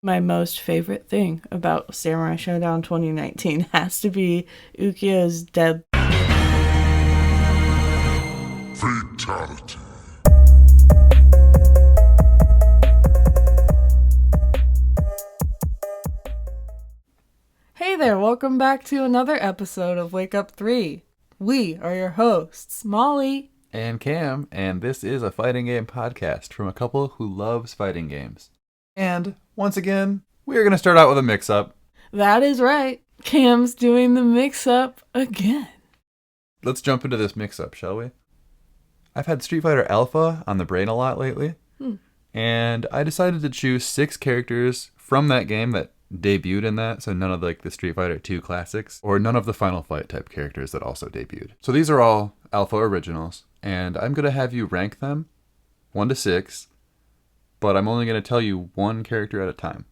My most favorite thing about Samurai Shodown 2019 has to be Ukiyo's dead. Fatality. Hey there, welcome back to another episode of Wake Up 3. We are your hosts, Molly and Cam, and this is a fighting game podcast from a couple who loves fighting games. And once again, we are going to start out with a mix-up. That is right. Cam's doing the mix-up again. Let's jump into this mix-up, shall we? I've had Street Fighter Alpha on the brain a lot lately, and I decided to choose 6 characters from that game that debuted in that, so none of the Street Fighter 2 classics, or none of the Final Fight type characters that also debuted. So these are all Alpha originals, and I'm going to have you rank them 1 to 6, but I'm only going to tell you one character at a time.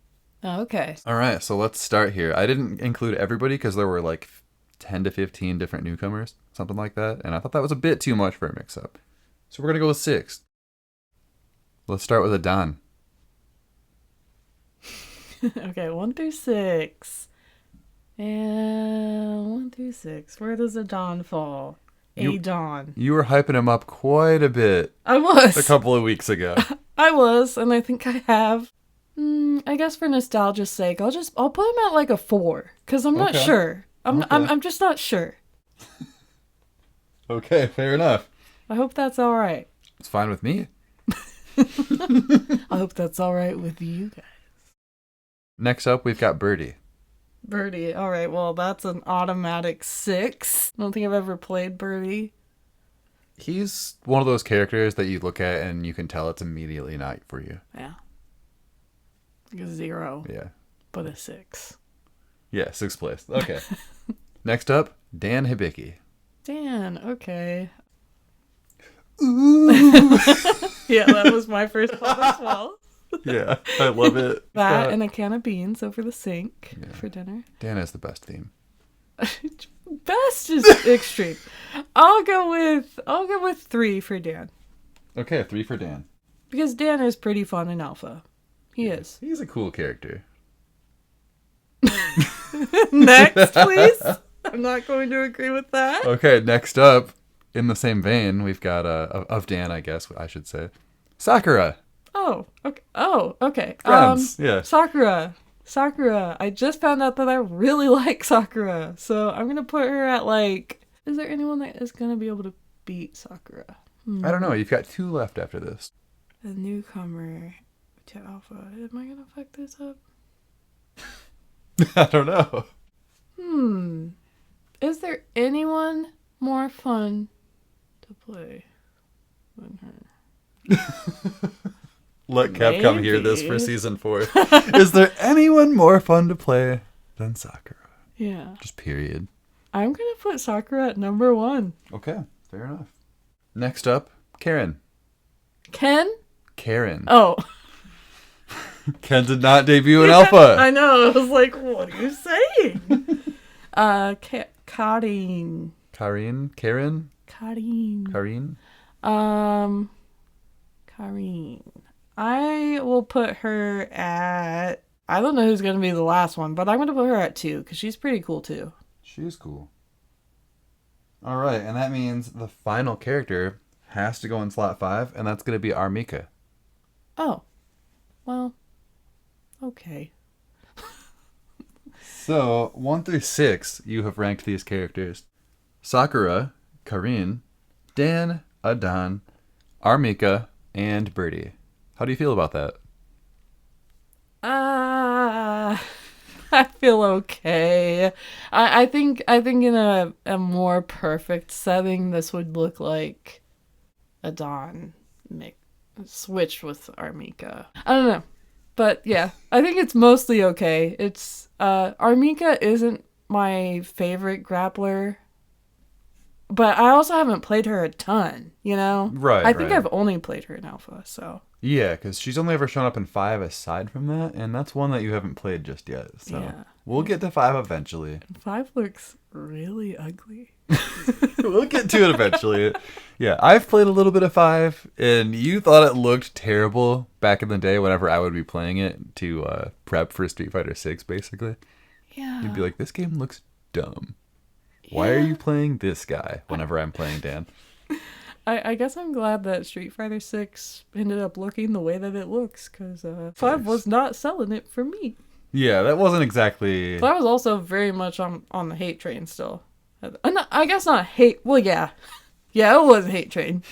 Okay. Alright, so let's start here. I didn't include everybody because there were 10 to 15 different newcomers, something like that, and I thought that was a bit too much for a mix-up. So we're going to go with 6. Let's start with Adon. Okay, 1 through 6. And 1 through 6. Where does Adon fall? Adon. You were hyping him up quite a bit. I was. A couple of weeks ago. I was, and I think I have. I guess for nostalgia's sake, I'll put him at a 4, because I'm not sure. I'm just not sure. Okay, fair enough. I hope that's all right. It's fine with me. I hope that's all right with you guys. Next up, we've got Birdie. Birdie. All right, well, that's an automatic 6. I don't think I've ever played Birdie. He's one of those characters that you look at and you can tell it's immediately not for you. Yeah. A 0. Yeah. But a 6. Yeah, 6th place. Okay. Next up, Dan Hibiki. Dan, okay. Ooh. Yeah, that was my first thought as well. Yeah, I love it. That and a can of beans over the sink for dinner. Dan has the best theme. Best is extreme. I'll go with 3 for Dan. Okay, 3 for Dan. Because Dan is pretty fun in Alpha. He is. He's a cool character. Next, please. I'm not going to agree with that. Okay, next up, in the same vein, we've got of Dan, I guess I should say, Sakura. Oh, okay. Oh, okay. Friends, yeah. Sakura. I just found out that I really like Sakura. So I'm going to put her at is there anyone that is going to be able to beat Sakura? I don't know. You've got 2 left after this. A newcomer to Alpha. Am I going to fuck this up? I don't know. Is there anyone more fun to play than her? Let Capcom hear this for season 4. Is there anyone more fun to play than Sakura? Yeah. Just period. I'm going to put Sakura at number 1. Okay, fair enough. Next up, Karin. Ken? Karin. Oh. Ken did not debut in Alpha. I know. I was like, what are you saying? Karin. Karin? Karin? Karin. Karin. I will put her at... I don't know who's going to be the last one, but I'm going to put her at 2, because she's pretty cool, too. She's cool. Alright, and that means the final character has to go in slot 5, and that's going to be RMika. Oh. Well, okay. So, 1 through 6, you have ranked these characters. Sakura, Karin, Dan, Adon, RMika, and Birdie. How do you feel about that? I feel okay. I think in a more perfect setting, this would look like Adon switched with RMika. I don't know. But yeah, I think it's mostly okay. It's RMika isn't my favorite grappler. But I also haven't played her a ton, you know? Right, I think right. I've only played her in Alpha, so... Yeah, because she's only ever shown up in 5 aside from that, and that's one that you haven't played just yet. So Yeah. We'll get to 5 eventually. 5 looks really ugly. We'll get to it eventually. Yeah, I've played a little bit of 5, and you thought it looked terrible back in the day whenever I would be playing it to prep for Street Fighter 6, basically. Yeah. You'd be like, this game looks dumb. Why are you playing this guy whenever I'm playing Dan? I guess I'm glad that Street Fighter 6 ended up looking the way that it looks, because 5 was not selling it for me. Yeah, that wasn't exactly... But I was also very much on the hate train still. I guess not hate... Well, yeah. Yeah, it was a hate train.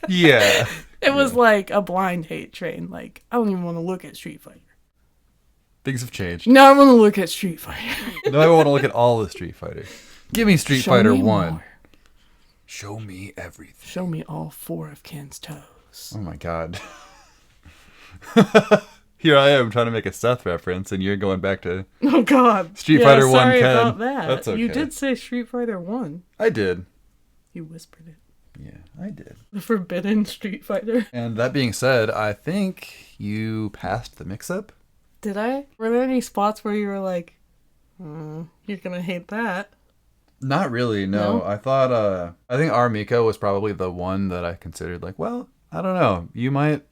Yeah. It was like a blind hate train. Like, I don't even want to look at Street Fighter. Things have changed. No, I want to look at Street Fighter. No, I want to look at all the Street Fighter. Give me Street Show Fighter me 1. more. Show me everything. Show me all 4 of Ken's toes. Oh my god. Here I am trying to make a Seth reference, and you're going back to Oh god. Street Fighter 1 sorry Ken. about that. That's okay. You did say Street Fighter 1. I did. You whispered it. Yeah, I did. The forbidden Street Fighter. And that being said, I think you passed the mix-up. Did I? Were there any spots where you were like, you're gonna hate that? Not really, no. I thought, I think RMika was probably the one that I considered like, well, I don't know. You might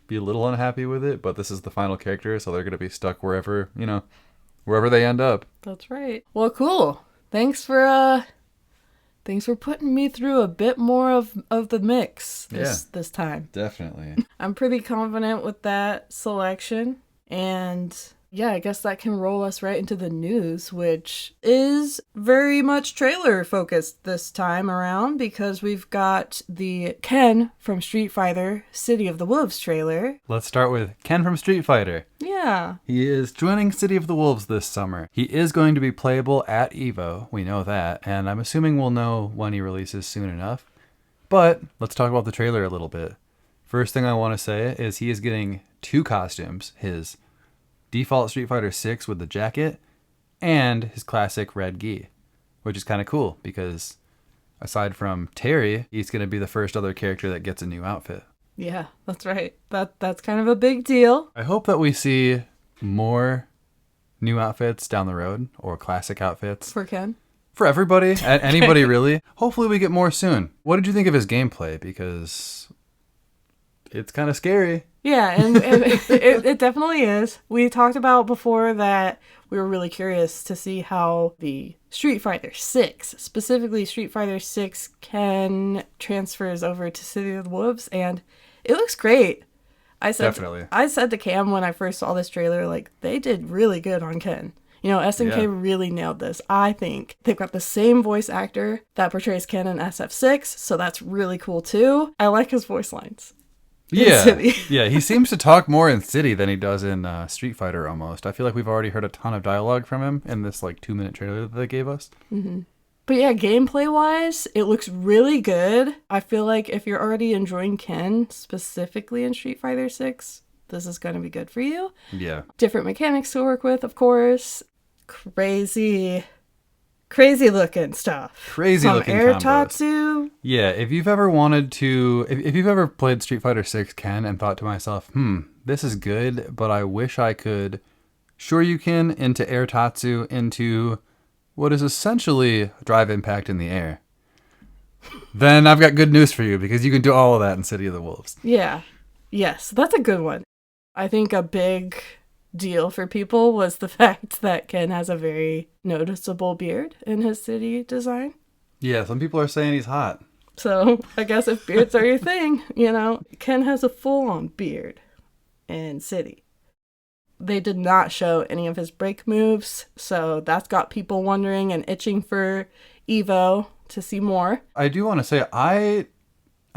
be a little unhappy with it, but this is the final character, so they're going to be stuck wherever, wherever they end up. That's right. Well, cool. Thanks for putting me through a bit more of the mix this time. Definitely. I'm pretty confident with that selection. And yeah, I guess that can roll us right into the news, which is very much trailer focused this time around because we've got the Ken from Street Fighter City of the Wolves trailer. Let's start with Ken from Street Fighter. Yeah. He is joining City of the Wolves this summer. He is going to be playable at EVO, we know that, and I'm assuming we'll know when he releases soon enough. But let's talk about the trailer a little bit. First thing I want to say is he is getting 2 costumes, his default Street Fighter 6 with the jacket and his classic red gi, which is kind of cool because aside from Terry, he's going to be the first other character that gets a new outfit. Yeah, that's right. That's kind of a big deal. I hope that we see more new outfits down the road or classic outfits. For Ken? For everybody, anybody really. Hopefully we get more soon. What did you think of his gameplay? Because it's kind of scary. Yeah, and it definitely is. We talked about before that we were really curious to see how the Street Fighter 6, specifically Street Fighter 6 Ken transfers over to City of the Wolves, and it looks great. Definitely. I said to Cam when I first saw this trailer, like, they did really good on Ken. SNK really nailed this. I think they've got the same voice actor that portrays Ken in SF6, so that's really cool too. I like his voice lines. Yeah, yeah. He seems to talk more in City than he does in Street Fighter almost. I feel like we've already heard a ton of dialogue from him in this 2-minute trailer that they gave us. Mm-hmm. But yeah, gameplay-wise, it looks really good. I feel like if you're already enjoying Ken, specifically in Street Fighter 6, this is going to be good for you. Yeah. Different mechanics to work with, of course. Crazy looking stuff. Crazy Some looking air combos. tatsu. Yeah, if you've ever wanted to, if you've ever played Street Fighter 6 Ken and thought to myself, this is good, but I wish I could Shoryuken into air tatsu into what is essentially drive impact in the air, then I've got good news for you because you can do all of that in City of the Wolves. Yeah. Yes, that's a good one. I think a big deal for people was the fact that Ken has a very noticeable beard in his city design. Yeah, some people are saying he's hot. So I guess if beards are your thing, Ken has a full-on beard in City. They did not show any of his break moves, so that's got people wondering and itching for Evo to see more. I do want to say, I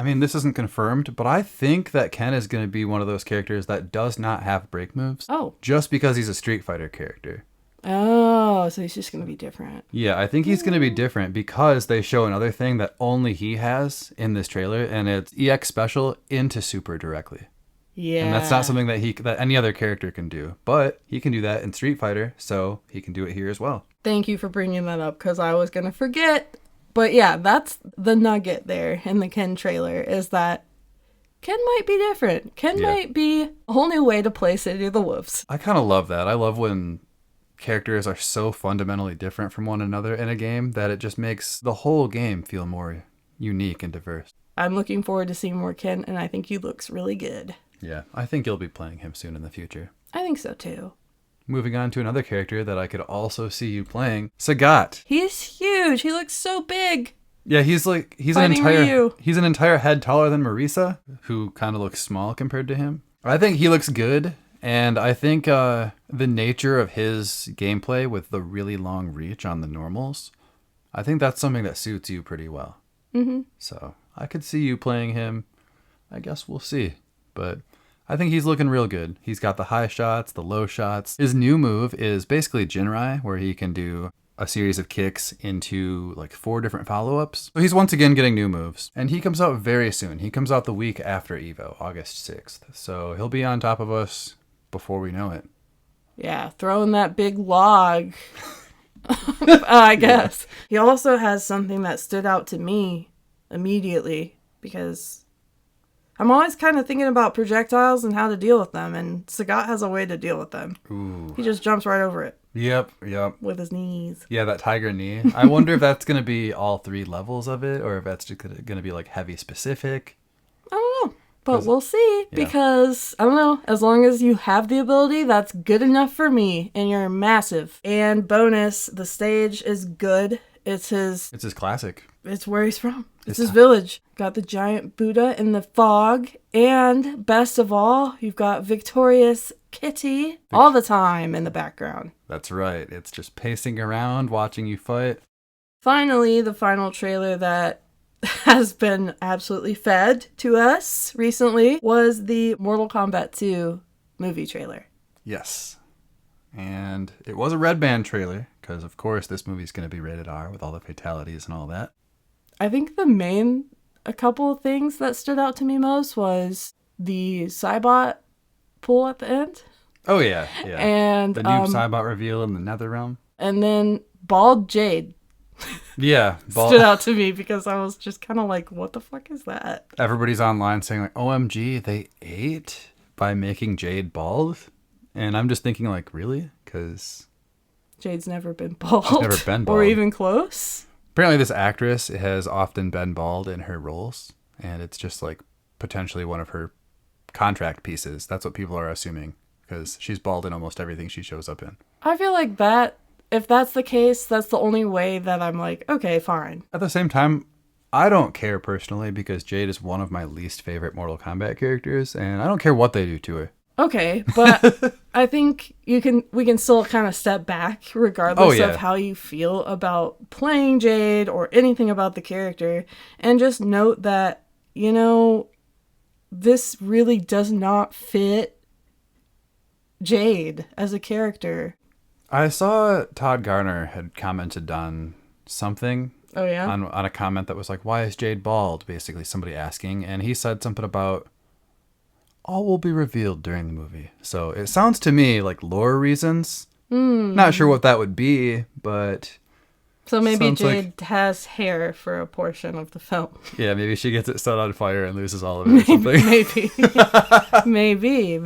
mean, this isn't confirmed, but I think that Ken is going to be one of those characters that does not have break moves. Oh. Just because he's a Street Fighter character. Oh, so he's just going to be different. Yeah, I think he's going to be different because they show another thing that only he has in this trailer, and it's EX special into Super directly. Yeah. And that's not something that any other character can do. But he can do that in Street Fighter, so he can do it here as well. Thank you for bringing that up, because I was going to forget. But yeah, that's the nugget there in the Ken trailer, is that Ken might be different. Ken might be a whole new way to play City of the Wolves. I kind of love that. I love when characters are so fundamentally different from one another in a game that it just makes the whole game feel more unique and diverse. I'm looking forward to seeing more Ken, and I think he looks really good. Yeah, I think you'll be playing him soon in the future. I think so too. Moving on to another character that I could also see you playing, Sagat. He's huge. He looks so big. Yeah, he's an entire head taller than Marisa, who kind of looks small compared to him. I think he looks good, and I think the nature of his gameplay with the really long reach on the normals, I think that's something that suits you pretty well. Mm-hmm. So I could see you playing him. I guess we'll see. But I think he's looking real good. He's got the high shots, the low shots. His new move is basically Jinrai, where he can do a series of kicks into like 4 different follow-ups. So he's once again getting new moves. And he comes out very soon. He comes out the week after EVO, August 6th. So he'll be on top of us before we know it. Yeah, throwing that big log, I guess. Yeah. He also has something that stood out to me immediately, because I'm always kind of thinking about projectiles and how to deal with them, and Sagat has a way to deal with them. Ooh. He just jumps right over it. Yep. With his knees. Yeah, that tiger knee. I wonder if that's going to be all 3 levels of it, or if that's just going to be like heavy specific. I don't know, but we'll see, because, I don't know, as long as you have the ability, that's good enough for me, and you're massive. And bonus, the stage is good. It's his classic. It's where he's from. It's his village. Got the giant Buddha in the fog. And best of all, you've got victorious Kitty all the time in the background. That's right. It's just pacing around, watching you fight. Finally, the final trailer that has been absolutely fed to us recently was the Mortal Kombat 2 movie trailer. Yes. And it was a red band trailer, because of course this movie's going to be rated R with all the fatalities and all that. I think a couple of things that stood out to me most was the Cybot pull at the end. Oh yeah. And the new Cybot reveal in the Nether Realm. And then Bald Jade. Yeah. Stood out to me, because I was just kind of like, what the fuck is that? Everybody's online saying like, OMG, they ate by making Jade bald? And I'm just thinking like, really? Because Jade's never been bald. She's never been bald. Or even close. Apparently this actress has often been bald in her roles, and it's just like potentially one of her contract pieces. That's what people are assuming, because she's bald in almost everything she shows up in. I feel like that, if that's the case, that's the only way that I'm like, okay, fine. At the same time, I don't care personally, because Jade is one of my least favorite Mortal Kombat characters, and I don't care what they do to her. Okay, but I think we can still kind of step back regardless of how you feel about playing Jade or anything about the character, and just note that, this really does not fit Jade as a character. I saw Todd Garner had commented on something. Oh, yeah? On a comment that was like, why is Jade bald? Basically, somebody asking. And he said something about, all will be revealed during the movie. So it sounds to me like lore reasons. Not sure what that would be, but... So maybe Jade has hair for a portion of the film. Yeah, maybe she gets it set on fire and loses all of it or something. Maybe.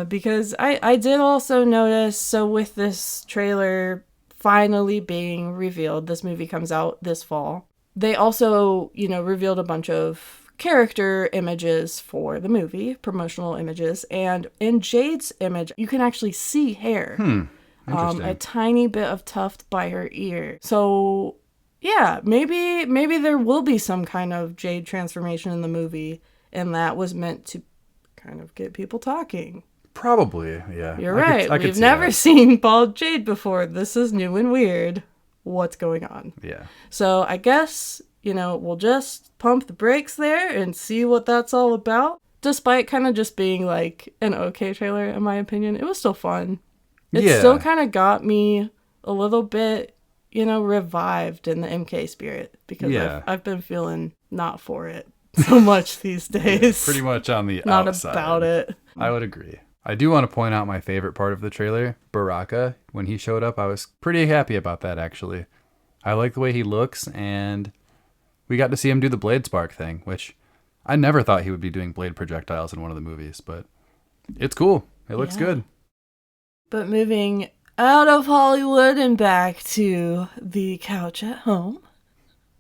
Because I did also notice, so with this trailer finally being revealed, this movie comes out this fall, they also, revealed a bunch of character images for the movie, promotional images, and in Jade's image, you can actually see hair. A tiny bit of tuft by her ear. So, yeah, maybe there will be some kind of Jade transformation in the movie, and that was meant to kind of get people talking. Probably, yeah. You're right. We've never seen bald Jade before. This is new and weird. What's going on? Yeah. So I guess, we'll just pump the brakes there and see what that's all about. Despite kind of just being like an okay trailer, in my opinion, it was still fun. It still kind of got me a little bit, revived in the MK spirit, because I've been feeling not for it so much these days. Pretty much on the not outside. Not about it. I would agree. I do want to point out my favorite part of the trailer, Baraka. When he showed up, I was pretty happy about that, actually. I like the way he looks, and we got to see him do the blade spark thing, which I never thought he would be doing blade projectiles in one of the movies, but it's cool. It looks good. But moving out of Hollywood and back to the couch at home,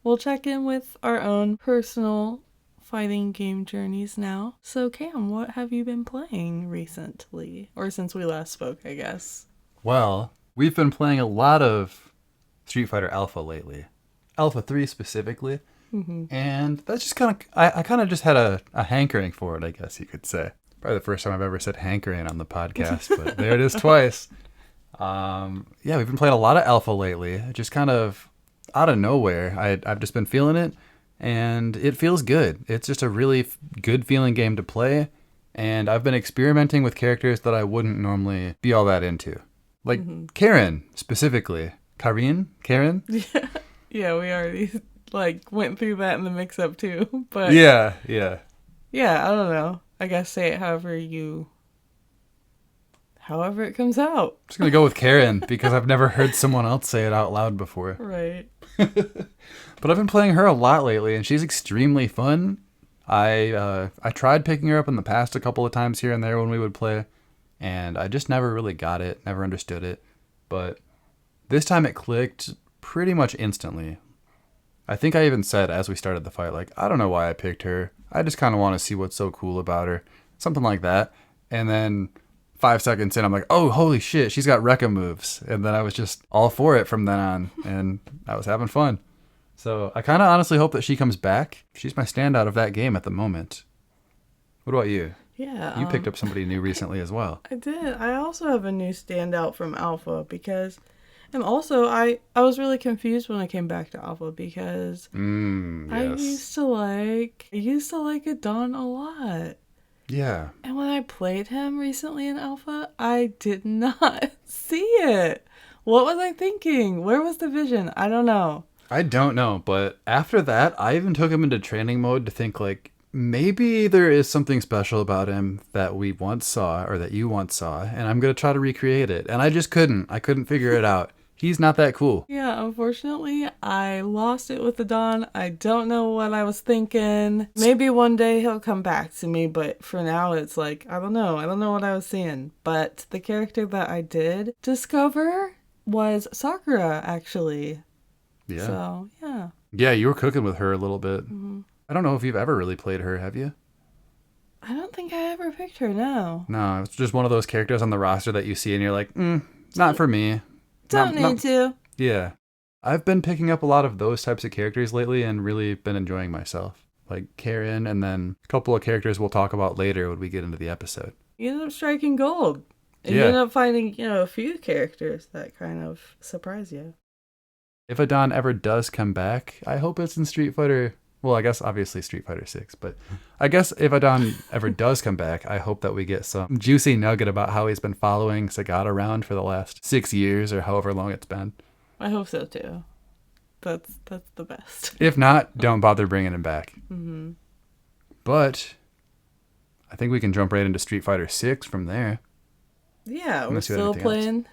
we'll check in with our own personal fighting game journeys now. So Cam, what have you been playing recently? Or since we last spoke, I guess. Well, we've been playing a lot of Street Fighter Alpha lately. Alpha 3 specifically. Mm-hmm. And that's just kind of, I kind of just had a hankering for it, I guess you could say. Probably the first time I've ever said hankering on the podcast, but there it is twice. Yeah, we've been playing a lot of Alpha lately. Just kind of out of nowhere. I've just been feeling it, and it feels good. It's just a really good feeling game to play, and I've been experimenting with characters that I wouldn't normally be all that into. Like Karin, specifically. Karin? Yeah, we already went through that in the mix-up too. But Yeah, I don't know. I guess say it however it comes out. I'm just going to go with Karin because I've never heard someone else say it out loud before. Right. But I've been playing her a lot lately, and she's extremely fun. I tried picking her up in the past a couple of times here and there when we would play, and I just never really got it, never understood it. But this time it clicked pretty much instantly. I think I even said as we started the fight, I don't know why I picked her. I just kind of want to see what's so cool about her. Something like that. And then 5 seconds in, I'm like, oh, holy shit, she's got Rekka moves. And then I was just all for it from then on. And I was having fun. So I kind of honestly hope that she comes back. She's my standout of that game at the moment. What about you? Yeah. You picked up somebody new recently as well. I did. I also have a new standout from Alpha because... And also, I was really confused when I came back to Alpha because Yes. I used to like Adon a lot. Yeah. And when I played him recently in Alpha, I did not see it. What was I thinking? Where was the vision? I don't know. I don't know, but after that, I even took him into training mode to think maybe there is something special about him that we once saw or that you once saw, and I'm going to try to recreate it. And I just couldn't. I couldn't figure it out. He's not that cool. Yeah, unfortunately, I lost it with the Dawn. I don't know what I was thinking. Maybe one day he'll come back to me, but for now it's I don't know. I don't know what I was seeing. But the character that I did discover was Sakura, actually. Yeah. So, yeah. Yeah, you were cooking with her a little bit. Mm-hmm. I don't know if you've ever really played her, have you? I don't think I ever picked her, no. No, it's just one of those characters on the roster that you see and you're like, not for me. Don't need to. Yeah. I've been picking up a lot of those types of characters lately and really been enjoying myself. Like Karin, and then a couple of characters we'll talk about later when we get into the episode. You end up striking gold. And you end up finding, a few characters that kind of surprise you. If Adon ever does come back, I hope it's in Street Fighter. Well, I guess obviously Street Fighter 6, but I guess if Adon ever does come back, I hope that we get some juicy nugget about how he's been following Sagat around for the last 6 years or however long it's been. I hope so too. That's the best. If not, don't bother bringing him back. Mm-hmm. But I think we can jump right into Street Fighter 6 from there. Yeah, we're still playing. Else.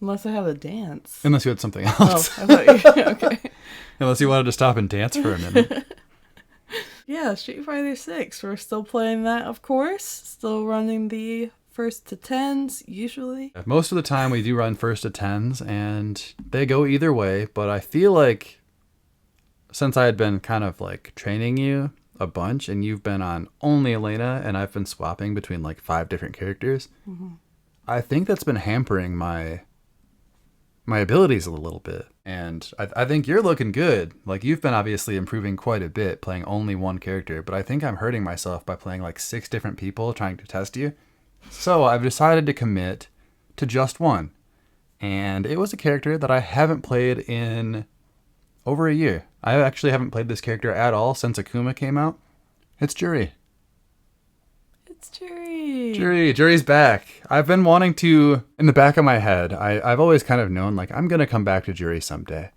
Unless I have a dance. Unless you had something else. Oh, I thought you... Okay. Unless you wanted to stop and dance for a minute. Yeah, Street Fighter 6. We're still playing that, of course. Still running the first to 10s, usually. Most of the time we do run first to 10s, and they go either way. But I feel like since I had been kind of training you a bunch, and you've been on only Elena, and I've been swapping between 5 different characters, I think that's been hampering my abilities a little bit. And I think you're looking good. You've been obviously improving quite a bit playing only one character, but I think I'm hurting myself by playing 6 different people trying to test you. So I've decided to commit to just one. And it was a character that I haven't played in over a year. I actually haven't played this character at all since Akuma came out. It's Juri. It's Juri. Juri's back. I've been wanting to, in the back of my head, I've always kind of known, I'm going to come back to Juri someday.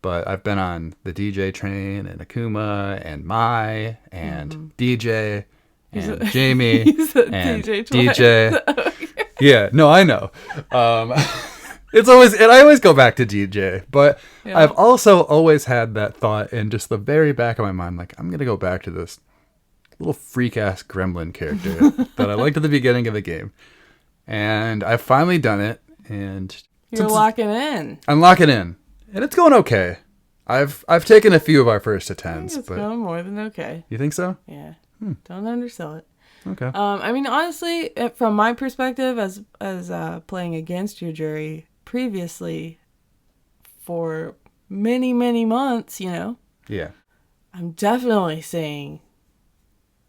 But I've been on the DJ train, and Akuma, and Mai, and DJ, and Jamie, and DJ. Yeah, no, I know. I always go back to DJ, but I've also always had that thought in just the very back of my mind, I'm going to go back to this little freak-ass gremlin character that I liked at the beginning of the game. And I've finally done it, and... You're locking in. I'm locking in. And it's going okay. I've taken a few of our first I attempts, think it's but going more than okay. you think so? Yeah. Don't undersell it. Okay. I mean, honestly, from my perspective, as playing against your jury previously for many, many months, you know, Yeah. I'm definitely seeing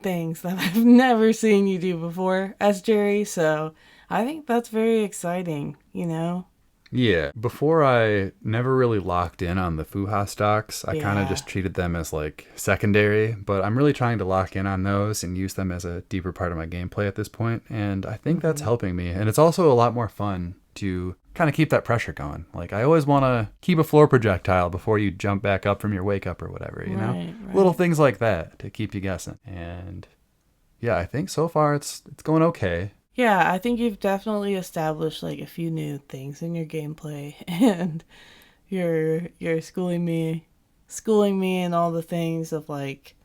things that I've never seen you do before as jury. So I think that's very exciting, you know. Yeah. Before I never really locked in on the Fuha stocks. I kind of Yeah. just treated them as like secondary, but I'm really trying to lock in on those and use them as a deeper part of my gameplay at this point. And I think that's helping me. And it's also a lot more fun to kind of keep that pressure going. Like I always want to keep a floor projectile before you jump back up from your wake up or whatever, you know? Right. Little things like that to keep you guessing. And yeah, I think so far it's going okay. Yeah, I think you've definitely established like a few new things in your gameplay, and you're schooling me in all the things of like,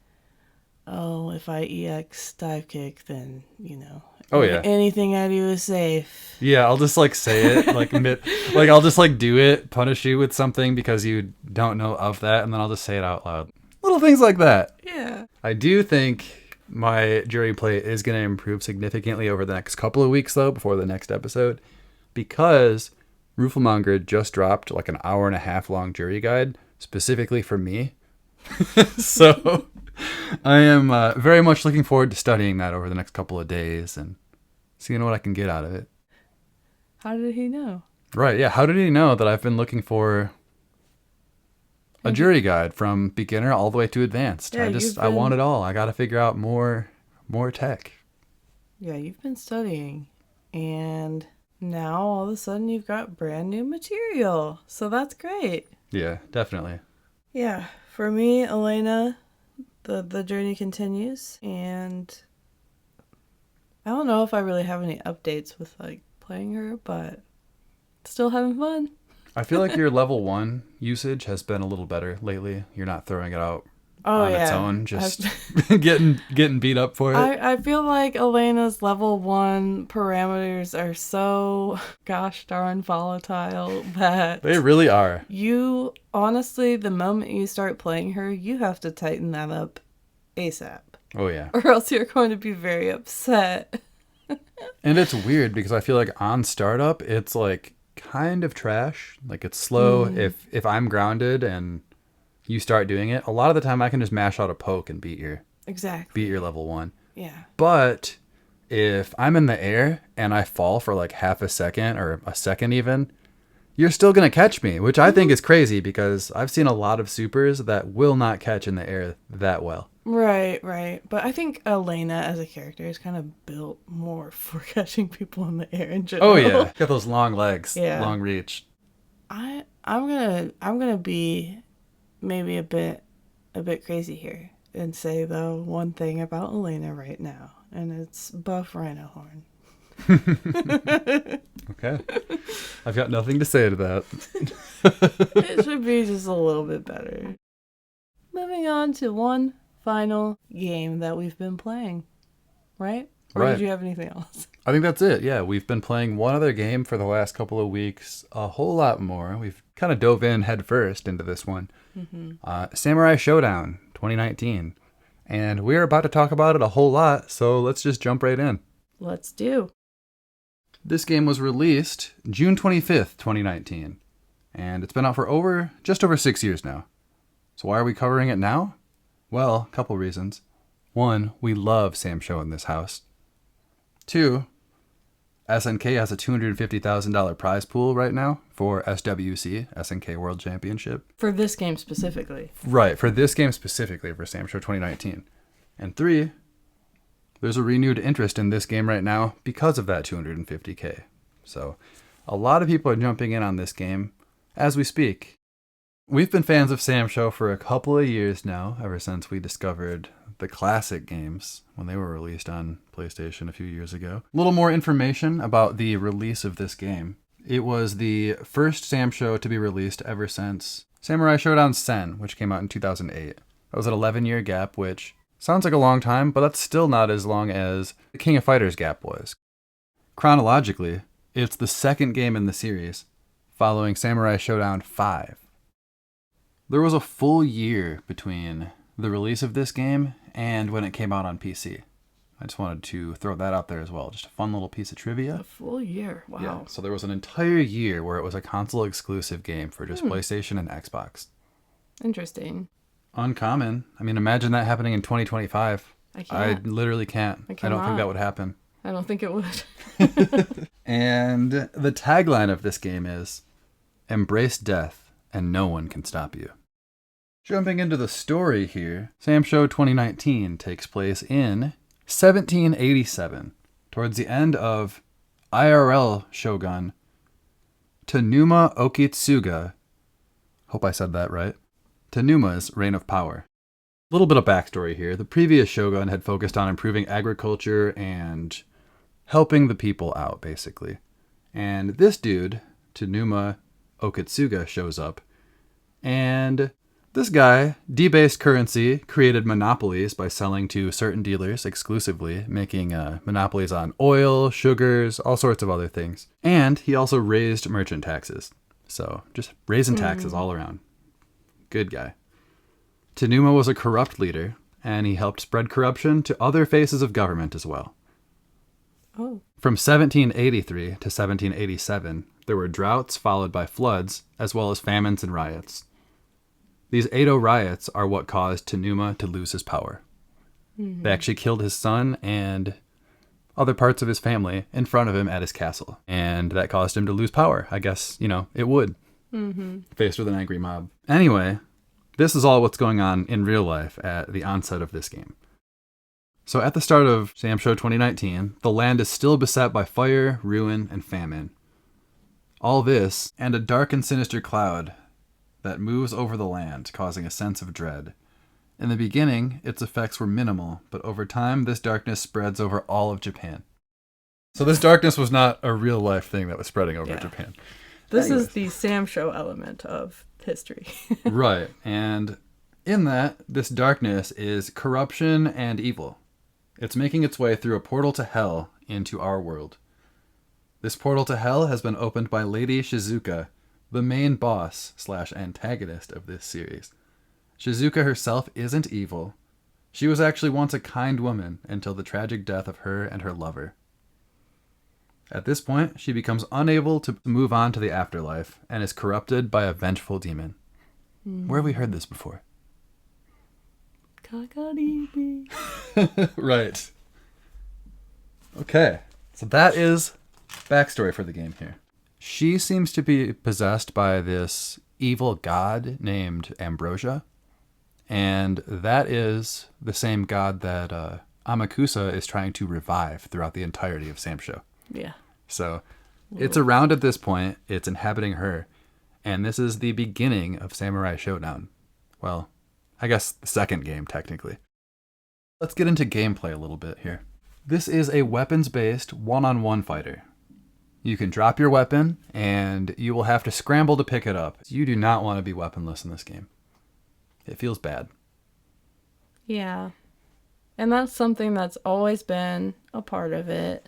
oh, if I EX dive kick, then you know, Oh yeah. anything I do is safe. Yeah, I'll just like say it like like I'll just like do it, punish you with something because you don't know of that, and then I'll just say it out loud. Little things like that. Yeah. I do think my jury play is going to improve significantly over the next couple of weeks, though, before the next episode, because Rooflemonger just dropped like an hour and a half long jury guide specifically for me. So I am very much looking forward to studying that over the next couple of days and seeing what I can get out of it. How did he know? Right, yeah. How did he know that I've been looking for a jury guide from beginner all the way to advanced? Yeah, I want it all. I got to figure out more tech. Yeah, you've been studying, and now all of a sudden you've got brand new material. So that's great. Yeah, definitely. Yeah, for me, Elena, the journey continues, and I don't know if I really have any updates with like playing her, but still having fun. I feel like your level 1 usage has been a little better lately. You're not throwing it out on its own, just getting beat up for it. I feel like Elena's level 1 parameters are so gosh darn volatile that They really are. you, honestly, the moment you start playing her, you have to tighten that up ASAP. Oh, yeah. Or else you're going to be very upset. And it's weird because I feel like on startup, it's like kind of trash. Like it's slow. If I'm grounded and you start doing it, a lot of the time I can just mash out a poke and beat your level 1. Yeah. But if I'm in the air and I fall for like half a second or a second even, you're still going to catch me, which I think is crazy because I've seen a lot of supers that will not catch in the air that well. Right. But I think Elena as a character is kind of built more for catching people in the air in general. Oh yeah, got those long legs, Yeah. long reach. I'm gonna be maybe a bit crazy here and say though one thing about Elena right now, and it's buff rhino horn. Okay, I've got nothing to say to that. It should be just a little bit better. Moving on to one final game that we've been playing, right? Or Right. did you have anything else? I think that's it. Yeah, we've been playing one other game for the last couple of weeks. A whole lot more. We've kind of dove in head first into this one. Samurai Shodown 2019. And we're about to talk about it a whole lot, so let's just jump right in. Let's do. This game was released June 25th, 2019. And it's been out for just over 6 years now. So why are we covering it now? Well, a couple reasons. One, we love Samsho in this house. Two, SNK has a $250,000 prize pool right now for SWC SNK World Championship. For this game specifically. Right, for this game specifically for Samsho 2019. And three, there's a renewed interest in this game right now because of that $250K. So a lot of people are jumping in on this game as we speak. We've been fans of Samsho for a couple of years now, ever since we discovered the classic games when they were released on PlayStation a few years ago. A little more information about the release of this game. It was the first Samsho to be released ever since Samurai Shodown Sen, which came out in 2008. That was an 11-year gap, which sounds like a long time, but that's still not as long as the King of Fighters gap was. Chronologically, it's the second game in the series, following Samurai Shodown 5. There was a full year between the release of this game and when it came out on PC. I just wanted to throw that out there as well. Just a fun little piece of trivia. A full year. Wow. Yeah, so there was an entire year where it was a console exclusive game for just PlayStation and Xbox. Interesting. Uncommon. I mean, imagine that happening in 2025. I can't. I literally can't. I don't think that would happen. I don't think it would. And the tagline of this game is, "Embrace death and no one can stop you." Jumping into the story here, Samsho 2019 takes place in 1787, towards the end of IRL shogun Tanuma Okitsuga, hope I said that right, Tanuma's reign of power. A little bit of backstory here. The previous shogun had focused on improving agriculture and helping the people out, basically. And this dude, Tanuma Okitsuga, shows up, and this guy debased currency, created monopolies by selling to certain dealers exclusively, making monopolies on oil, sugars, all sorts of other things. And he also raised merchant taxes. So just raising taxes all around. Good guy. Tanuma was a corrupt leader, and he helped spread corruption to other phases of government as well. Oh. From 1783 to 1787, there were droughts followed by floods, as well as famines and riots. These Edo riots are what caused Tanuma to lose his power. They actually killed his son and other parts of his family in front of him at his castle. And that caused him to lose power. I guess, it would. Faced with an angry mob. Anyway, this is all what's going on in real life at the onset of this game. So at the start of Samsho 2019, the land is still beset by fire, ruin, and famine. All this, and a dark and sinister cloud that moves over the land, causing a sense of dread. In the beginning, its effects were minimal, but over time, this darkness spreads over all of Japan. So this darkness was not a real-life thing that was spreading over Japan. This is the Samsho element of history. Right, and in that, this darkness is corruption and evil. It's making its way through a portal to hell into our world. This portal to hell has been opened by Lady Shizuka, the main boss / antagonist of this series. Shizuka herself isn't evil. She was actually once a kind woman until the tragic death of her and her lover. At this point, she becomes unable to move on to the afterlife and is corrupted by a vengeful demon. Where have we heard this before? Kakaribi. Right. Okay, so that is backstory for the game here. She seems to be possessed by this evil god named Ambrosia, and that is the same god that Amakusa is trying to revive throughout the entirety of Samsho. Yeah. So it's around at this point, it's inhabiting her, and this is the beginning of Samurai Shodown. Well, I guess the second game, technically. Let's get into gameplay a little bit here. This is a weapons-based one-on-one fighter. You can drop your weapon, and you will have to scramble to pick it up. You do not want to be weaponless in this game. It feels bad. Yeah. And that's something that's always been a part of it.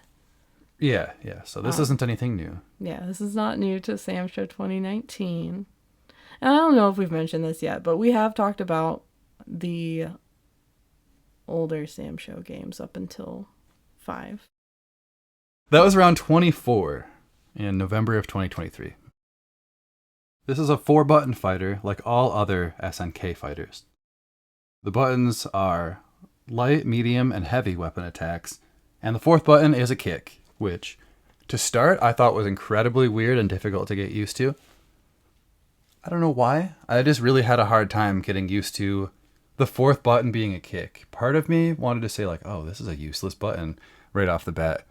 Yeah. So this isn't anything new. Yeah, this is not new to Samsho 2019. And I don't know if we've mentioned this yet, but we have talked about the older Samsho games up until 5. That was around 24 in November of 2023. This is a 4-button fighter like all other SNK fighters. The buttons are light, medium, and heavy weapon attacks, and the 4th button is a kick, which, to start, I thought was incredibly weird and difficult to get used to. I don't know why. I just really had a hard time getting used to the 4th button being a kick. Part of me wanted to say oh, this is a useless button right off the bat.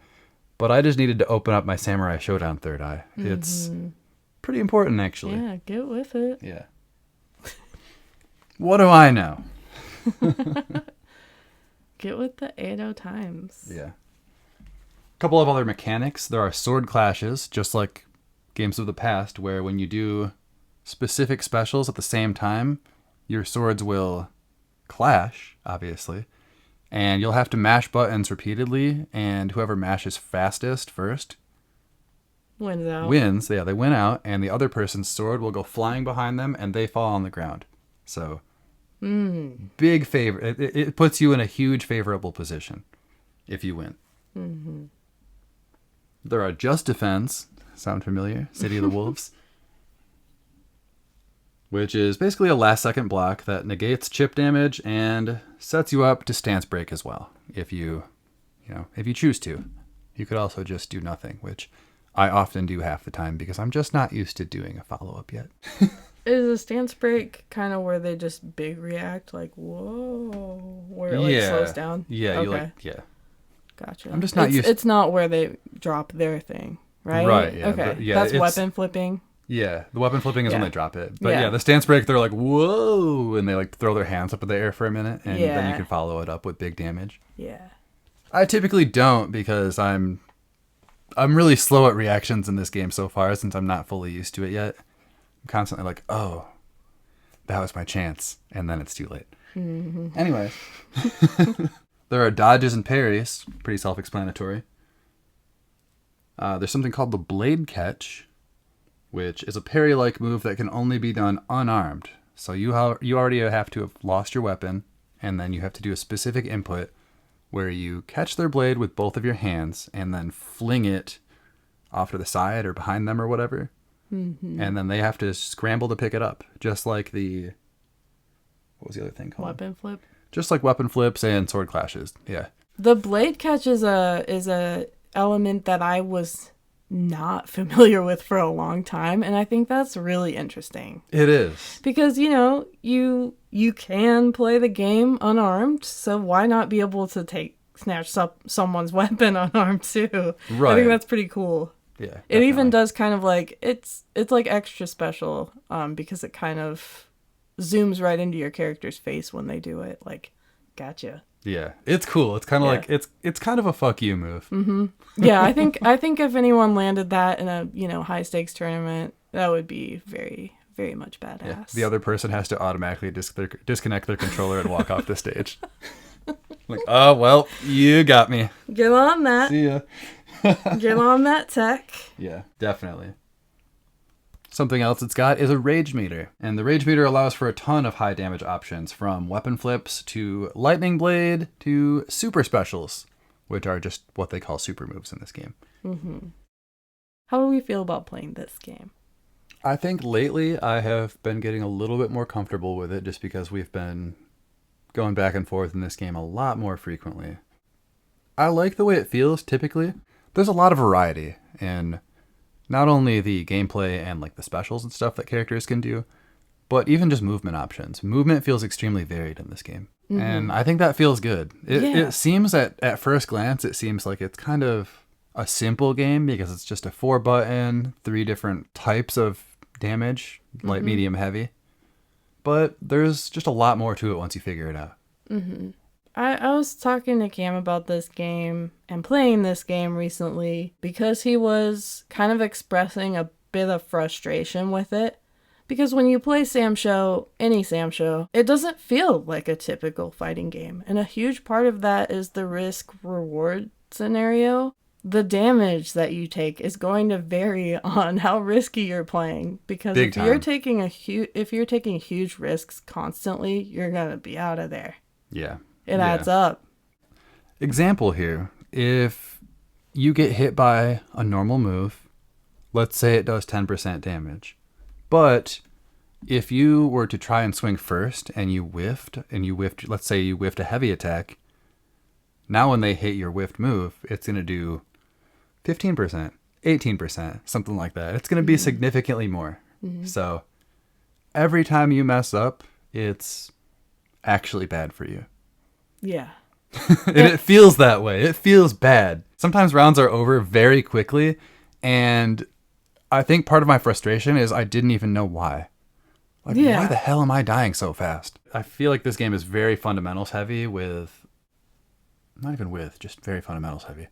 But I just needed to open up my Samurai Shodown third eye. It's pretty important, actually. Yeah, get with it. Yeah. What do I know? Get with the Edo times. Yeah. A couple of other mechanics. There are sword clashes, just like games of the past, where when you do specific specials at the same time, your swords will clash, obviously. And you'll have to mash buttons repeatedly, and whoever mashes fastest first Wins out. wins. Yeah, they win out, and the other person's sword will go flying behind them, and they fall on the ground. So, big favor. It puts you in a huge favorable position if you win. Mm-hmm. There are Just Defense. Sound familiar? City of the Wolves. Which is basically a last-second block that negates chip damage and sets you up to stance break as well. If you choose to. You could also just do nothing, which I often do half the time because I'm just not used to doing a follow-up yet. Is a stance break kind of where they just big react, like, whoa, where it slows down? Yeah, okay. Gotcha. I'm just not used. It's not where they drop their thing, right? Right. Yeah. Okay. That's weapon flipping. Yeah, the weapon flipping is when they drop it. But the stance break, they're like, whoa, and they like throw their hands up in the air for a minute, and then you can follow it up with big damage. Yeah. I typically don't because I'm really slow at reactions in this game so far since I'm not fully used to it yet. I'm constantly like, oh, that was my chance, and then it's too late. Mm-hmm. Anyways. There are dodges and parries, pretty self-explanatory. There's something called the blade catch, which is a parry-like move that can only be done unarmed. So you already have to have lost your weapon, and then you have to do a specific input where you catch their blade with both of your hands and then fling it off to the side or behind them or whatever. Mm-hmm. And then they have to scramble to pick it up, just like what was the other thing called? Weapon flip. Just like weapon flips and sword clashes. Yeah. The blade catch is a element that I was not familiar with for a long time, and I think that's really interesting. It is. Because, you can play the game unarmed, so why not be able to snatch someone's weapon unarmed too? Right. I think that's pretty cool. Yeah. Definitely. It even does kind of like it's like extra special because it kind of zooms right into your character's face when they do it. Like, gotcha. Yeah, it's cool. It's kind of like it's kind of a fuck you move. Mm-hmm. Yeah, I think if anyone landed that in a high stakes tournament, that would be very, very much badass. Yeah. The other person has to automatically disconnect their controller and walk off the stage. Like, oh well, you got me. Get on that. See ya. Get on that tech. Yeah, definitely. Something else it's got is a rage meter. And the rage meter allows for a ton of high damage options, from weapon flips to lightning blade to super specials, which are just what they call super moves in this game. Mm-hmm. How do we feel about playing this game? I think lately I have been getting a little bit more comfortable with it just because we've been going back and forth in this game a lot more frequently. I like the way it feels typically. There's a lot of variety in not only the gameplay and like the specials and stuff that characters can do, but even just movement options. Movement feels extremely varied in this game. Mm-hmm. And I think that feels good. It seems at first glance, it seems like it's kind of a simple game because it's just a 4-button, 3 different types of damage, light, medium, heavy. But there's just a lot more to it once you figure it out. Mm-hmm. I was talking to Cam about this game and playing this game recently because he was kind of expressing a bit of frustration with it. Because when you play Samsho, any Samsho, it doesn't feel like a typical fighting game. And a huge part of that is the risk-reward scenario. The damage that you take is going to vary on how risky you're playing. Because if you're taking huge risks constantly, you're going to be out of there. Yeah. It adds up. Example here. If you get hit by a normal move, let's say it does 10% damage. But if you were to try and swing first and you whiffed, let's say you whiffed a heavy attack, now when they hit your whiffed move, it's going to do 15%, 18%, something like that. It's going to be significantly more. Mm-hmm. So every time you mess up, it's actually bad for you. Yeah. And it feels that way. It feels bad. Sometimes rounds are over very quickly, and I think part of my frustration is I didn't even know why. Why the hell am I dying so fast? I feel like this game is very fundamentals heavy just very fundamentals heavy.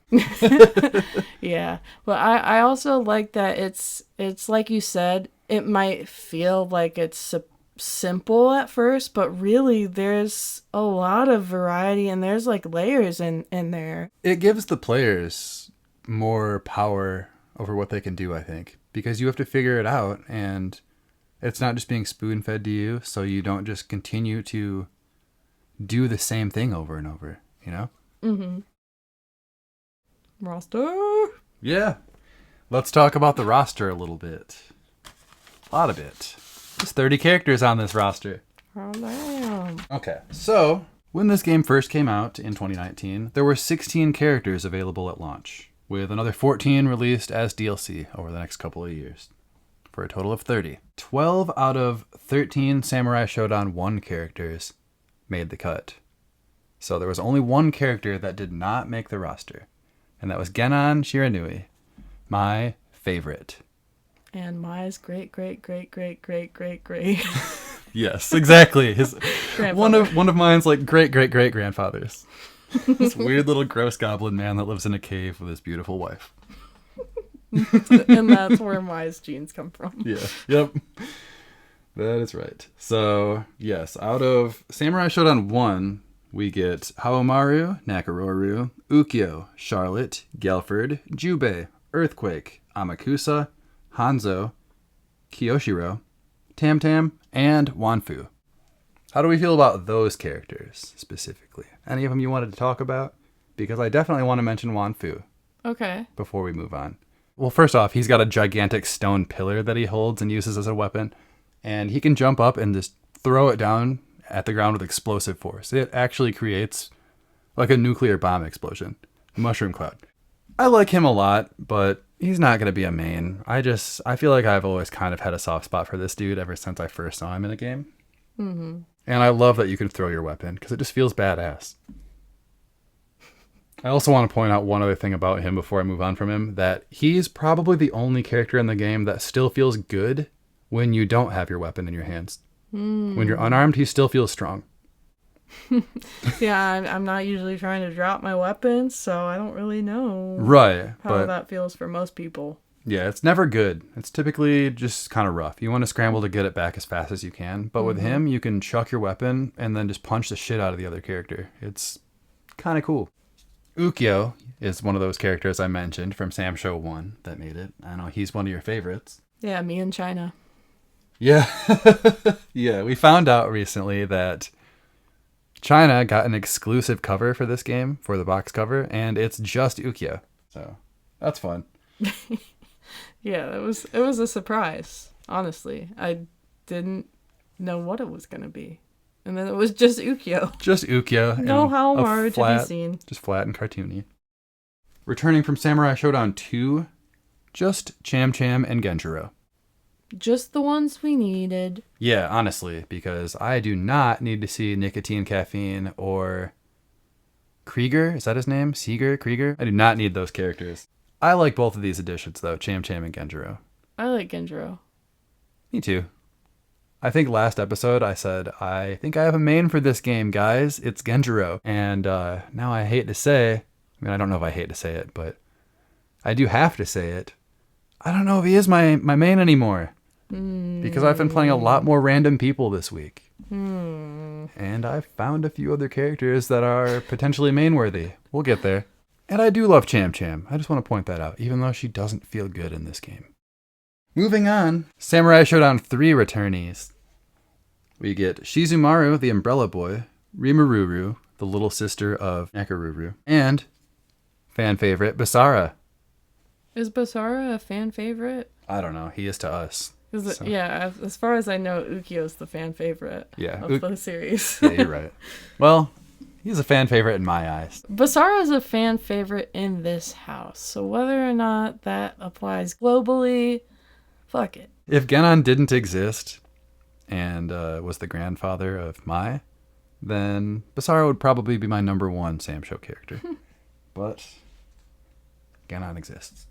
Yeah. But I also like that it's like you said, it might feel like it's simple at first, but really there's a lot of variety and there's like layers in there. It gives the players more power over what they can do, I think, because you have to figure it out, and It's not just being spoon-fed to you, so you don't just continue to do the same thing over and over, you know? Mm-hmm. Roster. Yeah. Let's talk about the roster a little bit. A lot of it. There's 30 characters on this roster. Oh, damn. Okay, so when this game first came out in 2019, there were 16 characters available at launch, with another 14 released as DLC over the next couple of years, for a total of 30. 12 out of 13 Samurai Shodown 1 characters made the cut. So there was only one character that did not make the roster, and that was Genon Shiranui, my favorite. And Mai's great. Yes, exactly. His Grandfather. one of mine's like great grandfathers. This weird little gross goblin man that lives in a cave with his beautiful wife. And that's where Mai's genes come from. Yeah. Yep. That is right. So, yes, out of Samurai Shodown 1, we get Haohmaru, Nakororu, Ukyo, Charlotte, Gelford, Jubei, Earthquake, Amakusa, Hanzo, Kiyoshiro, Tam, and Wanfu. How do we feel about those characters specifically? Any of them you wanted to talk about? Because I definitely want to mention Wanfu Okay. before we move on. Well, first off, he's got a gigantic stone pillar that he holds and uses as a weapon. And he can jump up and just throw it down at the ground with explosive force. It actually creates like a nuclear bomb explosion. Mushroom cloud. I like him a lot, but he's not going to be a main. I feel like I've always kind of had a soft spot for this dude ever since I first saw him in a game. Mm-hmm. And I love that you can throw your weapon because it just feels badass. I also want to point out one other thing about him before I move on from him, that he's probably the only character in the game that still feels good when you don't have your weapon in your hands. When you're unarmed, he still feels strong. Yeah, I'm not usually trying to drop my weapons, so I don't really know Right. how that feels for most people. Yeah, it's never good. It's typically just kind of rough. You want to scramble to get it back as fast as you can. But with him, you can chuck your weapon and then just punch the shit out of the other character. It's kind of cool. Ukyo is one of those characters I mentioned from Samsho 1 that made it. I know he's one of your favorites. Yeah, me and China. Yeah. Yeah, we found out recently that China got an exclusive cover for this game, for the box cover, and it's just Ukyo. So, that's fun. Yeah, it was a surprise, honestly. I didn't know what it was going to be. And then it was just Ukyo. Just Ukyo. No Haohmaru to be seen. Just flat and cartoony. Returning from Samurai Shodown 2, just Cham and Genjiro. Just the ones we needed. Yeah, honestly, because I do not need to see Nicotine Caffeine or Krieger. Is that his name? Krieger? I do not need those characters. I like both of these additions, though, Cham and Genjiro. I like Genjiro. Me too. I think last episode I said, I think I have a main for this game, guys. It's Genjiro. And now I hate to say, I don't know if I hate to say it, but I do have to say it. I don't know if he is my main anymore. Because I've been playing a lot more random people this week. And I've found a few other characters that are potentially main-worthy. We'll get there. And I do love Cham. I just want to point that out, even though she doesn't feel good in this game. Moving on, Samurai Shodown 3 returnees. We get Shizumaru, the Umbrella Boy, Rimururu, the little sister of Nakaruru, and fan favorite Basara. Is Basara a fan favorite? I don't know. He is to us. So. Yeah, as far as I know, Ukyo's the fan favorite of the series. Yeah, you're right. Well, he's a fan favorite in my eyes. Basara's a fan favorite in this house, so whether or not that applies globally, fuck it. If Genon didn't exist and was the grandfather of Mai, then Basara would probably be my number one Samsho character. But Genon exists.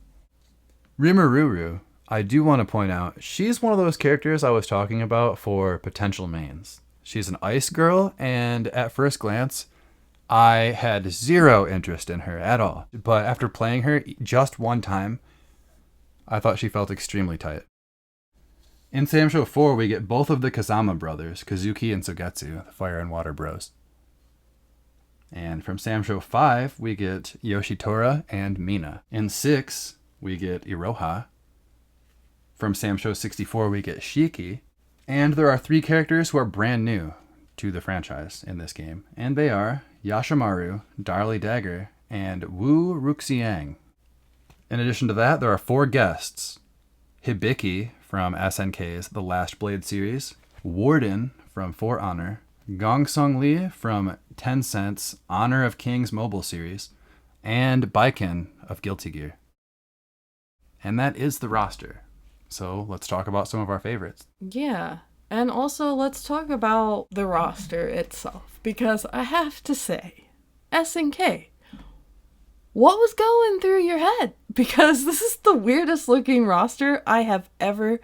Rimururu, I do want to point out, she's one of those characters I was talking about for potential mains. She's an ice girl, and at first glance, I had zero interest in her at all. But after playing her just one time, I thought she felt extremely tight. In Samsho 4, we get both of the Kazama brothers, Kazuki and Sogetsu, the Fire and Water Bros. And from Samsho 5, we get Yoshitora and Mina. In 6, we get Iroha. From Samsho 64, we get Shiki. And there are 3 characters who are brand new to the franchise in this game, and they are Yashamaru, Darly Dagger, and Wu Ruxiang. In addition to that, there are 4 guests. Hibiki from SNK's The Last Blade series, Warden from For Honor, Gongsung Lee from Tencent's Honor of Kings mobile series, and Baiken of Guilty Gear. And that is the roster. So let's talk about some of our favorites. Yeah. And also let's talk about the roster itself, because I have to say, SNK, what was going through your head? Because this is the weirdest looking roster I have ever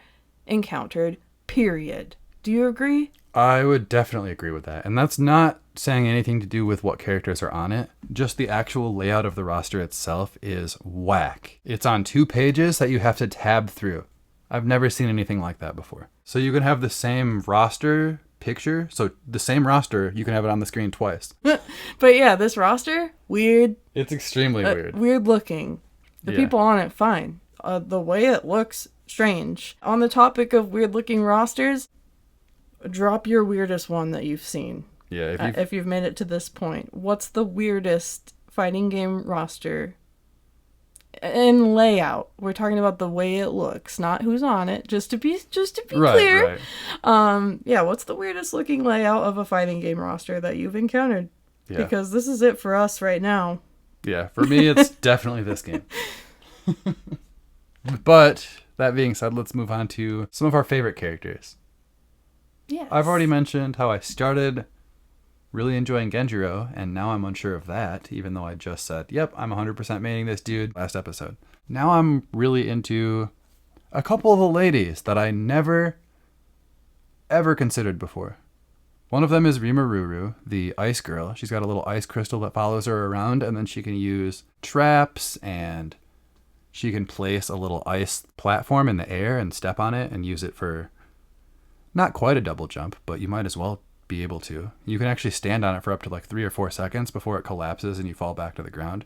encountered, period. Do you agree? I would definitely agree with that. And that's not saying anything to do with what characters are on it. Just the actual layout of the roster itself is whack. It's on 2 pages that you have to tab through. I've never seen anything like that before. So you can have the same roster picture. So the same roster, you can have it on the screen twice. But yeah, this roster, weird. It's extremely weird. Weird looking. The people on it, fine. The way it looks, strange. On the topic of weird looking rosters, drop your weirdest one that you've seen. Yeah, if you've made it to this point. What's the weirdest fighting game roster? In layout, we're talking about the way it looks, not who's on it. Just to be clear. Right. Yeah. What's the weirdest looking layout of a fighting game roster that you've encountered? Yeah. Because this is it for us right now. Yeah, for me, it's definitely this game. But that being said, let's move on to some of our favorite characters. Yes. I've already mentioned how I started really enjoying Genjiro, and now I'm unsure of that, even though I just said, yep, I'm 100% maining this dude last episode. Now I'm really into a couple of the ladies that I never, ever considered before. One of them is Rimururu, the ice girl. She's got a little ice crystal that follows her around, and then she can use traps, and she can place a little ice platform in the air and step on it and use it for not quite a double jump, but you might as well be able to. You can actually stand on it for up to like 3 or 4 seconds before it collapses and you fall back to the ground.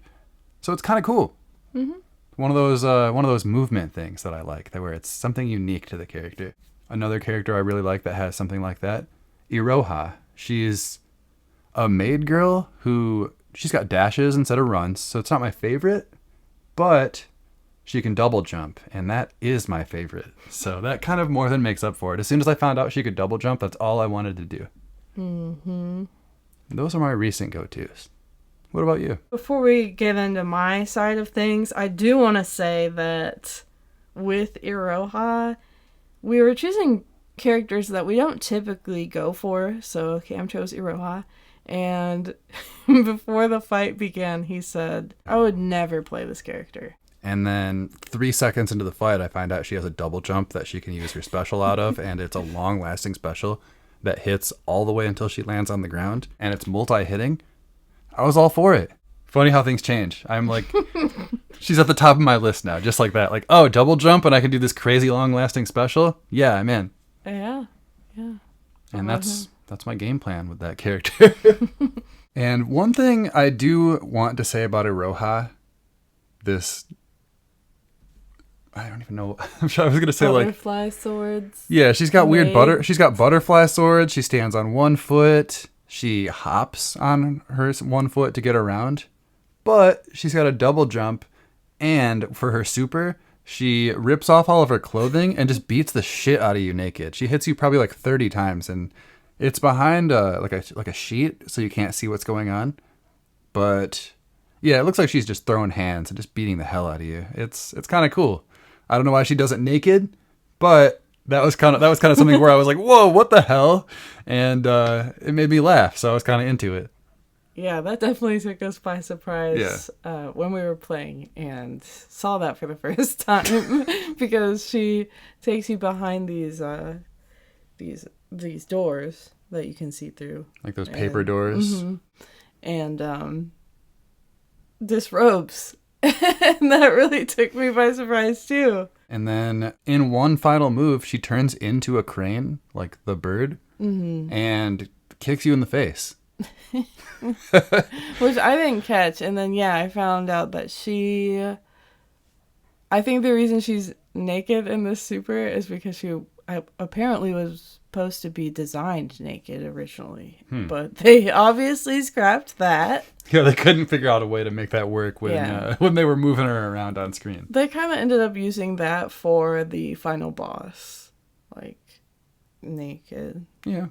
So it's kind of cool. Mm-hmm. One of those movement things that I like, that where it's something unique to the character. Another character I really like that has something like that, Iroha. She's a maid girl who she's got dashes instead of runs, so it's not my favorite, but she can double jump, and that is my favorite. So that kind of more than makes up for it. As soon as I found out she could double jump, that's all I wanted to do. Mm-hmm. Those are my recent go-tos. What about you? Before we get into my side of things, I do want to say that with Iroha, we were choosing characters that we don't typically go for. So Cam chose Iroha. And before the fight began, he said, I would never play this character. And then 3 seconds into the fight, I find out she has a double jump that she can use her special out of, and it's a long-lasting special that hits all the way until she lands on the ground, and it's multi-hitting. I was all for it. Funny how things change. I'm like, she's at the top of my list now, just like that. Like, oh, double jump, and I can do this crazy long-lasting special? Yeah, I'm in. Yeah. And that's my game plan with that character. And one thing I do want to say about Iroha, I don't even know. I'm sure I was going to say butterfly swords. Yeah, she's got she's got butterfly swords. She stands on 1 foot. She hops on her 1 foot to get around. But she's got a double jump, and for her super, she rips off all of her clothing and just beats the shit out of you naked. She hits you probably like 30 times, and it's behind like a sheet, so you can't see what's going on. But yeah, it looks like she's just throwing hands and just beating the hell out of you. It's kind of cool. I don't know why she does it naked, but that was kind of something where I was like, whoa, what the hell? And it made me laugh, so I was kind of into it. Yeah, that definitely took us by surprise when we were playing and saw that for the first time because she takes you behind these doors that you can see through. Like those paper doors. Mm-hmm. And disrobes. And that really took me by surprise too. And then in one final move, she turns into a crane, like the bird, and kicks you in the face. Which I didn't catch. And then, I found out that I think the reason she's naked in this super is because she apparently was supposed to be designed naked originally, but they obviously scrapped that. Yeah, they couldn't figure out a way to make that work when they were moving her around on screen. They kind of ended up using that for the final boss, like naked. Yeah.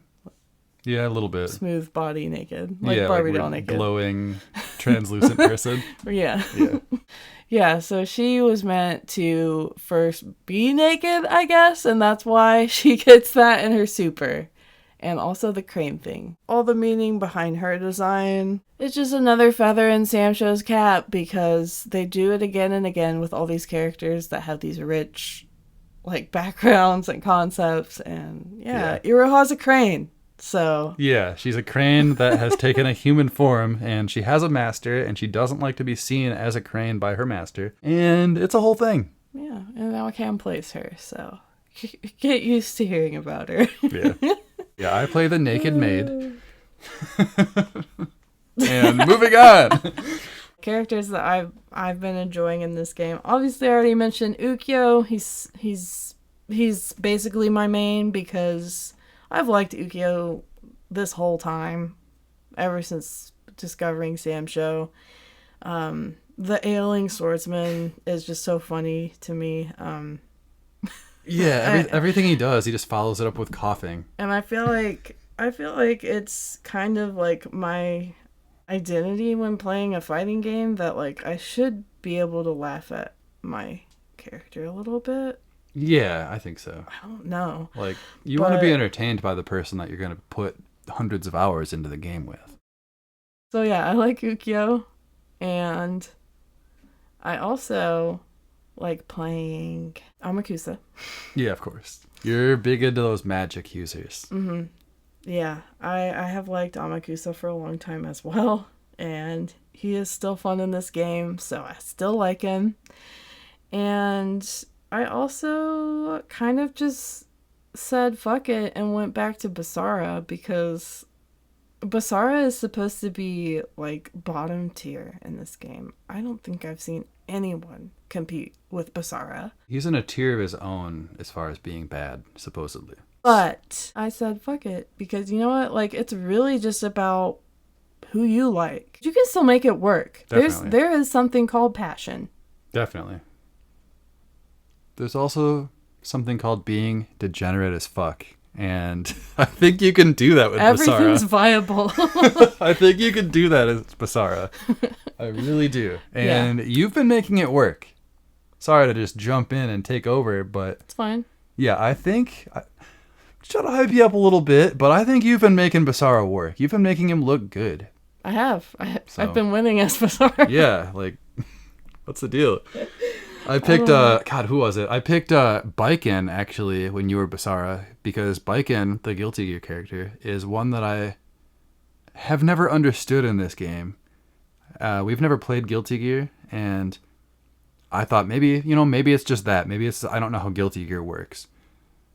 Yeah, a little bit. Smooth body naked, like Barbie doll naked. Glowing, translucent person. Yeah. Yeah. Yeah, so she was meant to first be naked, I guess, and that's why she gets that in her super. And also the crane thing. All the meaning behind her design. It's just another feather in Samsho's cap because they do it again and again with all these characters that have these rich, like, backgrounds and concepts. And yeah. Iroha's a crane. So yeah, she's a crane that has taken a human form, and she has a master, and she doesn't like to be seen as a crane by her master, and it's a whole thing. Yeah, and now Cam plays her, so get used to hearing about her. Yeah, I play the naked maid. And moving on. Characters that I've been enjoying in this game. Obviously, I already mentioned Ukyo. He's basically my main because I've liked Ukyo this whole time, ever since discovering Samsho. The ailing swordsman is just so funny to me. Everything he does, he just follows it up with coughing. And I feel like it's kind of like my identity when playing a fighting game that like I should be able to laugh at my character a little bit. Yeah, I think so. I don't know. Like, you want to be entertained by the person that you're going to put hundreds of hours into the game with. So yeah, I like Ukyo, and I also like playing Amakusa. Yeah, of course. You're big into those magic users. Mm-hmm. Yeah, I have liked Amakusa for a long time as well, and he is still fun in this game, so I still like him. And I also kind of just said fuck it and went back to Basara because Basara is supposed to be like bottom tier in this game. I don't think I've seen anyone compete with Basara. He's in a tier of his own as far as being bad, supposedly. But I said fuck it because you know what? Like, it's really just about who you like. You can still make it work. Definitely. There is something called passion. Definitely. There's also something called being degenerate as fuck. And I think you can do that with Everything's Basara. viable. I think you can do that as Basara. I really do. And you've been making it work. Sorry to just jump in and take over, but... It's fine. Yeah, I think... Try to hype you up a little bit, but I think you've been making Basara work. You've been making him look good. I have. I've been winning as Basara. Yeah, like... What's the deal? I picked, who was it? I picked Baiken, actually, when you were Basara, because Baiken, the Guilty Gear character, is one that I have never understood in this game. We've never played Guilty Gear, and I thought maybe it's just that. Maybe it's, I don't know how Guilty Gear works.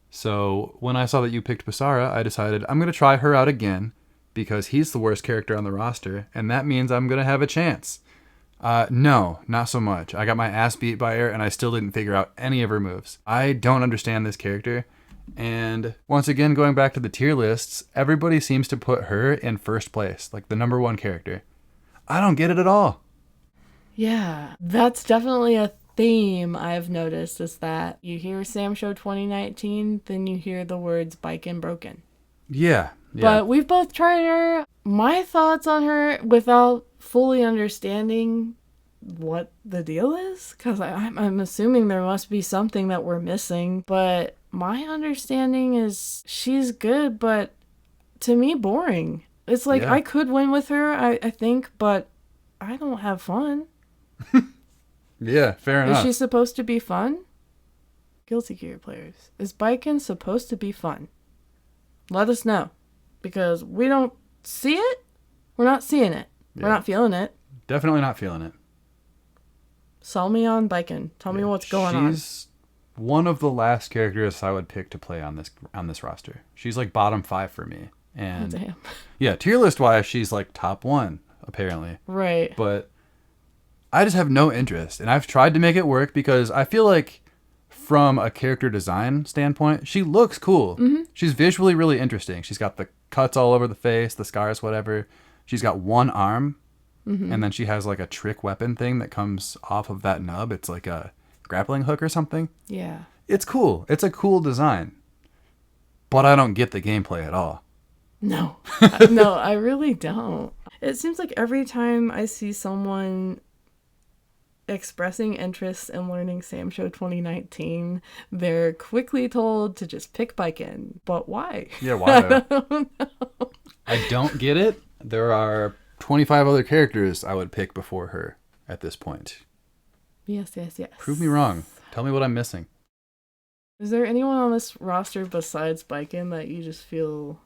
So when I saw that you picked Basara, I decided I'm going to try her out again, because he's the worst character on the roster, and that means I'm going to have a chance. No, not so much. I got my ass beat by her, and I still didn't figure out any of her moves. I don't understand this character, and once again, going back to the tier lists, everybody seems to put her in first place, like the number one character. I don't get it at all. Yeah, that's definitely a theme I've noticed, is that you hear Samsho 2019, then you hear the words bike and broken. Yeah. But we've both tried her. My thoughts on her, without fully understanding what the deal is, because I'm assuming there must be something that we're missing, but my understanding is she's good, but to me boring. It's like, I could win with her, I think, but I don't have fun. Yeah, fair enough. Is she supposed to be fun? Guilty Gear players, is Baiken supposed to be fun? Let us know, because we don't see it. We're not seeing it. Yeah. We're not feeling it. Definitely not feeling it. Sell me on Baiken. Tell me what's going on. She's one of the last characters I would pick to play on this roster. She's like bottom 5 for me. And damn. Yeah, tier list wise, she's like top 1 apparently. Right. But I just have no interest, and I've tried to make it work because I feel like from a character design standpoint, she looks cool. She's visually really interesting. She's got the cuts all over the face, the scars, whatever. She's got one arm, and then she has like a trick weapon thing that comes off of that nub. It's like a grappling hook or something. Yeah. It's cool. It's a cool design. But I don't get the gameplay at all. No. No, I really don't. It seems like every time I see someone expressing interest in learning Samsho 2019, they're quickly told to just pick Biken. But why? Yeah, why? I don't know. I don't get it. There are 25 other characters I would pick before her at this point. Yes, yes, yes. Prove me wrong. Tell me what I'm missing. Is there anyone on this roster besides Biken that you just feel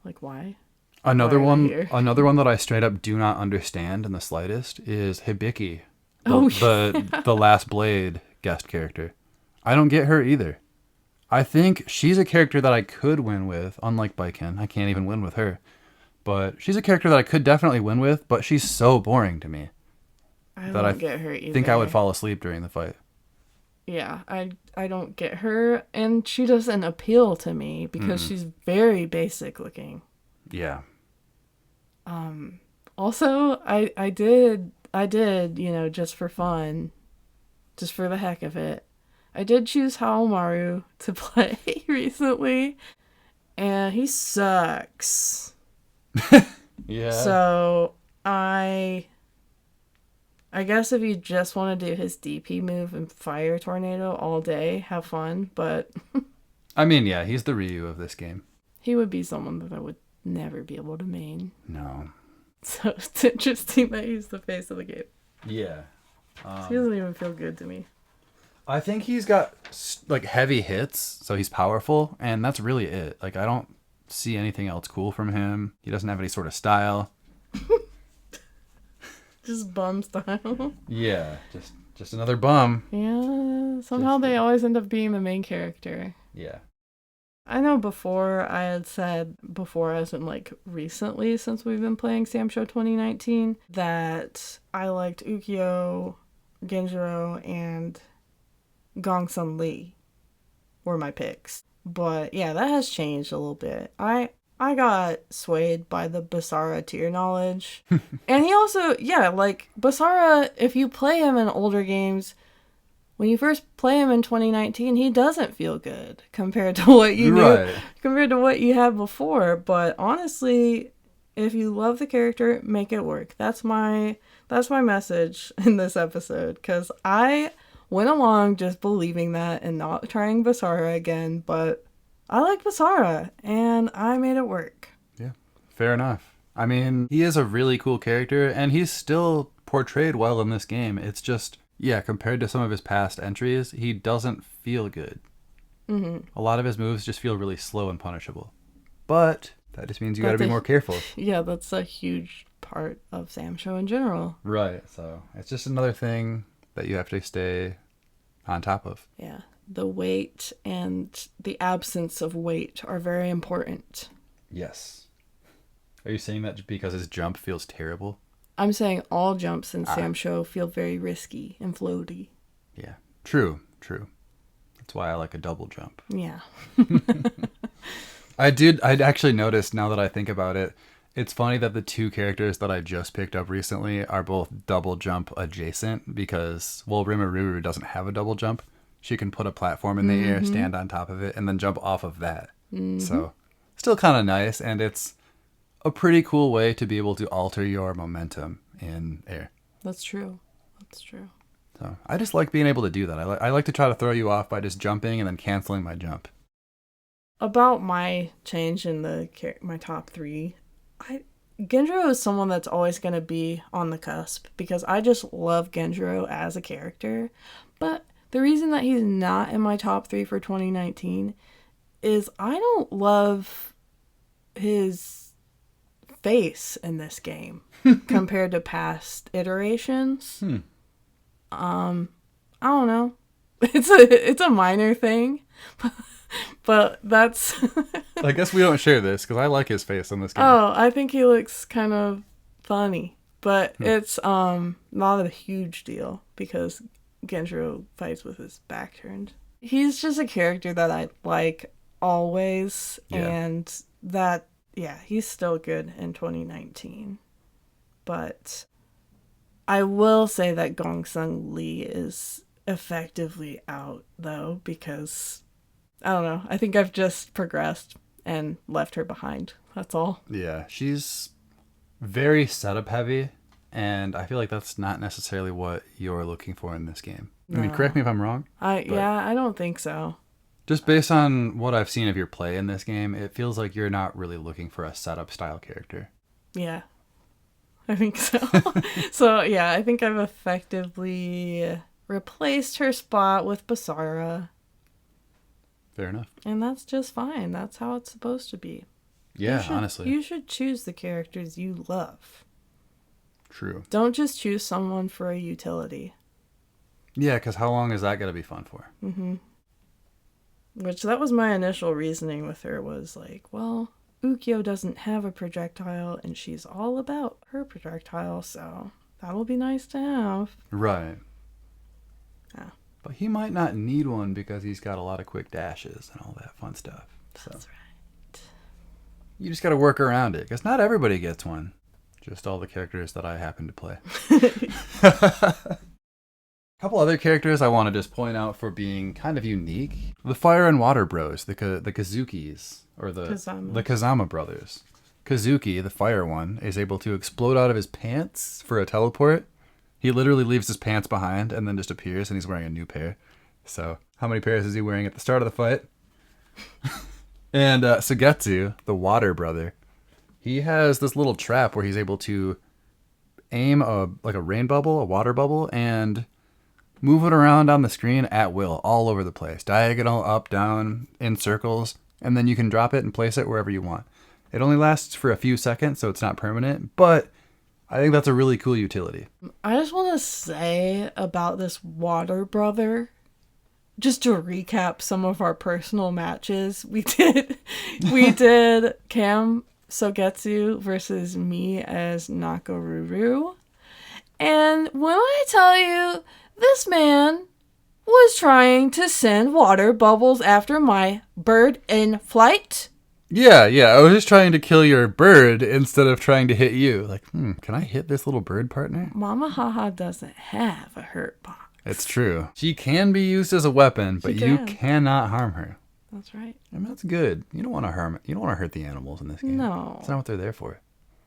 like, why? Another Why are they here? one that I straight up do not understand in the slightest is Hibiki, Oh, the Last Blade guest character. I don't get her either. I think she's a character that I could win with, unlike Biken. I can't even win with her. But she's a character that I could definitely win with, but she's so boring to me. I don't get her either. I think I would fall asleep during the fight. Yeah, I don't get her, and she doesn't appeal to me because she's very basic looking. Yeah. Also, I did, just for fun, just for the heck of it, I did choose Haohmaru to play recently, and he sucks. Yeah. So, I guess if you just want to do his DP move and fire tornado all day, have fun, but I mean, yeah, he's the Ryu of this game. he would be someone that I would never be able to main. No. So it's interesting that he's the face of the game. Yeah. He doesn't even feel good to me. I think he's got like heavy hits, so he's powerful, and that's really it. Like, I don't see anything else cool from him. He doesn't have any sort of style. Just bum style. Yeah, just another bum. Yeah, somehow they always end up being the main character. Yeah. I know before I had said, before as in like recently since we've been playing Samsho 2019, that I liked Ukyo, Genjiro, and Gongsun Lee were my picks. But yeah, that has changed a little bit. I got swayed by the Basara tier knowledge. And he also, yeah, like Basara, if you play him in older games, when you first play him in 2019, he doesn't feel good compared to what you knew, compared to what you had before. But honestly, if you love the character, make it work. That's my message in this episode, because I went along just believing that and not trying Basara again, but I like Basara, and I made it work. Yeah, fair enough. I mean, he is a really cool character, and he's still portrayed well in this game. It's just, yeah, compared to some of his past entries, he doesn't feel good. A lot of his moves just feel really slow and punishable. But that just means you gotta be more careful. Yeah, that's a huge part of Samsho in general. Right, so it's just another thing that you have to stay on top of. Yeah. The weight and the absence of weight are very important. Yes. Are you saying that because his jump feels terrible? I'm saying all jumps in Samsho feel very risky and floaty. Yeah. True. That's why I like a double jump. Yeah. I'd actually noticed, now that I think about it, it's funny that the two characters that I just picked up recently are both double jump adjacent, because, well, Rimuru doesn't have a double jump. She can put a platform in the air, stand on top of it, and then jump off of that. So, still kind of nice, and it's a pretty cool way to be able to alter your momentum in air. That's true. So, I just like being able to do that. I like to try to throw you off by just jumping and then canceling my jump. About my change in my top three, Genjiro is someone that's always going to be on the cusp, because I just love Genjiro as a character. But the reason that he's not in my top three for 2019 is I don't love his face in this game compared to past iterations. I don't know. It's a minor thing, but that's... I guess we don't share this, because I like his face in this game. Oh, I think he looks kind of funny, but it's not a huge deal, because Genjiro fights with his back turned. He's just a character that I like always, and that, he's still good in 2019. But I will say that Gongsung Lee is effectively out, though, because, I don't know, I think I've just progressed and left her behind. That's all. Yeah, she's very setup heavy, and I feel like that's not necessarily what you're looking for in this game. I mean, correct me if I'm wrong. I don't think so. Just based on what I've seen of your play in this game, it feels like you're not really looking for a setup style character. Yeah, I think so. So, yeah, I think I've effectively replaced her spot with Basara. Fair enough. And that's just fine. That's how it's supposed to be. Yeah, honestly. You should choose the characters you love. True. Don't just choose someone for a utility. Yeah, because how long is that going to be fun for? Mm-hmm. Which, that was my initial reasoning with her, was like, well, Ukyo doesn't have a projectile, and she's all about her projectile, so that'll be nice to have. Right. Yeah. But he might not need one because he's got a lot of quick dashes and all that fun stuff. So. That's right. You just got to work around it, because not everybody gets one. Just all the characters that I happen to play. A couple other characters I want to just point out for being kind of unique. The Fire and Water Bros, the Kazukis, or the Kazama brothers. Kazuki, the fire one, is able to explode out of his pants for a teleport. He literally leaves his pants behind and then just appears, and he's wearing a new pair. So, how many pairs is he wearing at the start of the fight? And Sugetsu, the water brother, he has this little trap where he's able to aim a rain bubble, a water bubble, and move it around on the screen at will, all over the place. Diagonal, up, down, in circles, and then you can drop it and place it wherever you want. It only lasts for a few seconds, so it's not permanent, but I think that's a really cool utility. I just want to say about this water brother, just to recap some of our personal matches, we did Cam Sogetsu versus me as Nakoruru. And when I tell you, this man was trying to send water bubbles after my bird in flight. Yeah, I was just trying to kill your bird instead of trying to hit you. Like, can I hit this little bird partner? Mama Haha doesn't have a hurt box. It's true. She can be used as a weapon, but you cannot harm her. That's right. I mean, that's good. You don't want to harm. You don't want to hurt the animals in this game. No. That's not what they're there for.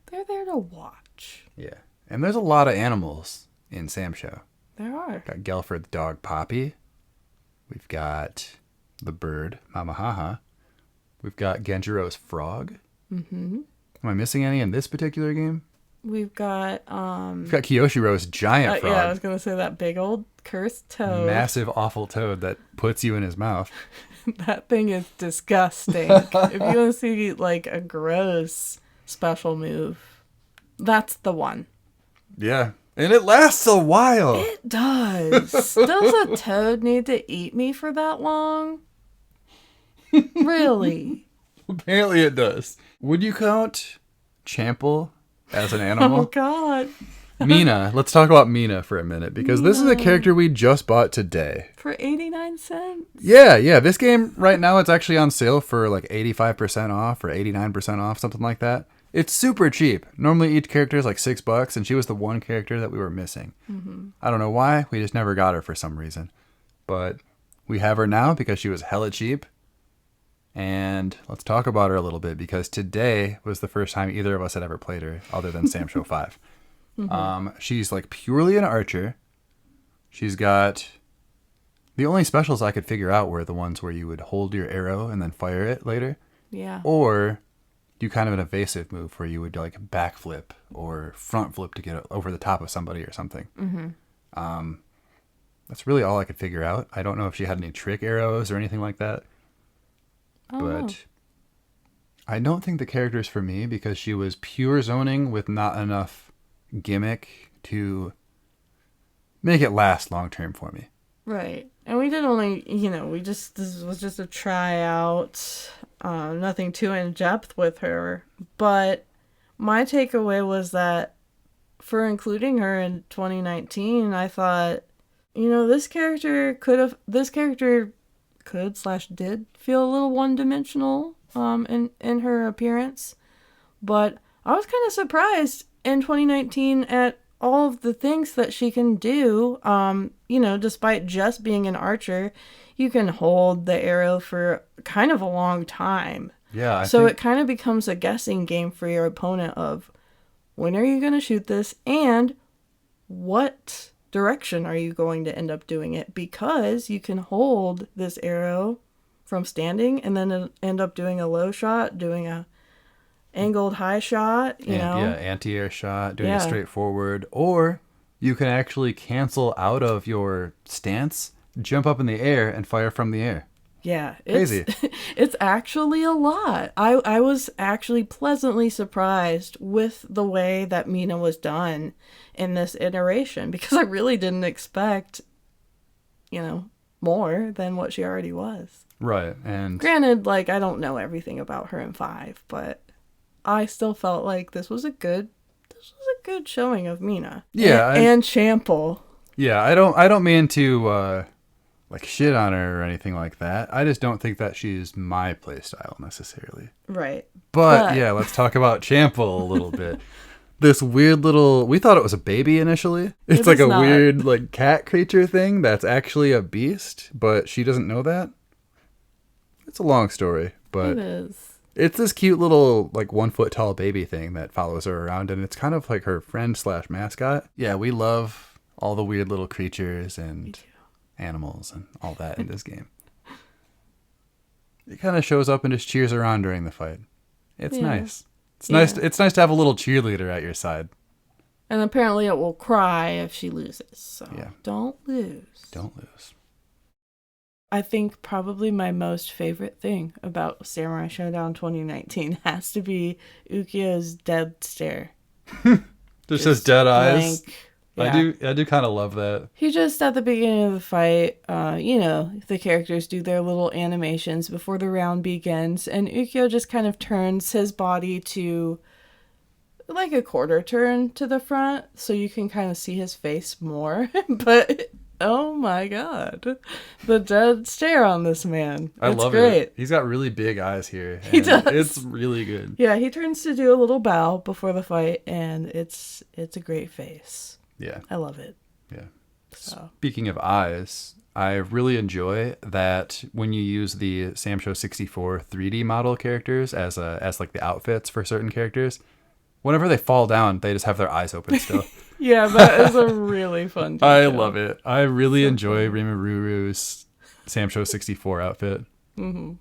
They're there to watch. Yeah. And there's a lot of animals in Samsho. There are. We've got Gelford the dog, Poppy. We've got the bird, Mama Haha. We've got Genjiro's frog. Mm-hmm. Am I missing any in this particular game? We've got Kiyoshiro's giant frog. Yeah, I was gonna say that big old cursed toad. Massive, awful toad that puts you in his mouth. That thing is disgusting. If you want to see like a gross special move, that's the one. Yeah. And it lasts a while. It does. Does a toad need to eat me for that long? Really? Apparently it does. Would you count Chample as an animal? Oh, God. Mina. Let's talk about Mina for a minute, because this is a character we just bought today. For 89 cents? Yeah. This game right now, it's actually on sale for like 85% off or 89% off, something like that. It's super cheap. Normally each character is like $6, and she was the one character that we were missing. Mm-hmm. I don't know why. We just never got her for some reason. But we have her now because she was hella cheap. And let's talk about her a little bit, because today was the first time either of us had ever played her other than Samsho 5. Mm-hmm. She's like purely an archer. She's got... The only specials I could figure out were the ones where you would hold your arrow and then fire it later. Yeah. Or... do kind of an evasive move where you would like backflip or front flip to get over the top of somebody or something. Mm-hmm. That's really all I could figure out. I don't know if she had any trick arrows or anything like that. But I don't think the character's for me, because she was pure zoning with not enough gimmick to make it last long term for me. Right. And we did only, this was just a tryout. Nothing too in depth with her. But my takeaway was that for including her in 2019, I thought, this character could/did feel a little one-dimensional in her appearance, but I was kind of surprised in 2019 at all of the things that she can do. Despite just being an archer, you can hold the arrow for kind of a long time. Yeah. It kind of becomes a guessing game for your opponent of when are you going to shoot this and what direction are you going to end up doing it, because you can hold this arrow from standing and then end up doing a low shot, doing a angled high shot, anti-air shot, doing a straightforward, or you can actually cancel out of your stance, jump up in the air, and fire from the air. Yeah, crazy. It's actually a lot. I was actually pleasantly surprised with the way that Mina was done in this iteration, because I really didn't expect, more than what she already was. Right, and granted, I don't know everything about her in 5, but I still felt like this was a good showing of Mina. Yeah, and Chample. Yeah, I don't mean to shit on her or anything like that. I just don't think that she's my playstyle necessarily. Right. But yeah, let's talk about Chample a little bit. This weird little, we thought it was a baby initially. It's like a not. weird cat creature thing that's actually a beast, but she doesn't know that. It's a long story, but it is. It's this cute little 1 foot tall baby thing that follows her around, and it's kind of like her friend/mascot. Yeah, we love all the weird little creatures and animals and all that in this game. It kind of shows up and just cheers her on during the fight. It's nice. It's nice. It's nice to have a little cheerleader at your side. And apparently it will cry if she loses. So don't lose. Don't lose. I think probably my most favorite thing about Samurai Shodown 2019 has to be Ukyo's dead stare. Just his dead eyes. Yeah. I do kind of love that. He just, at the beginning of the fight, the characters do their little animations before the round begins, and Ukyo just kind of turns his body to a quarter turn to the front, so you can kind of see his face more. But oh my god, the dead stare on this man. I love great. it. He's got really big eyes here. He does. It's really good. Yeah, he turns to do a little bow before the fight, and it's a great face. Yeah. I love it. Yeah. So. Speaking of eyes, I really enjoy that when you use the Samsho 64 3D model characters as the outfits for certain characters, whenever they fall down, they just have their eyes open still. Yeah, that is a really fun detail. I love it. I really enjoy Rimaruru's Samsho 64 outfit. Mm-hmm.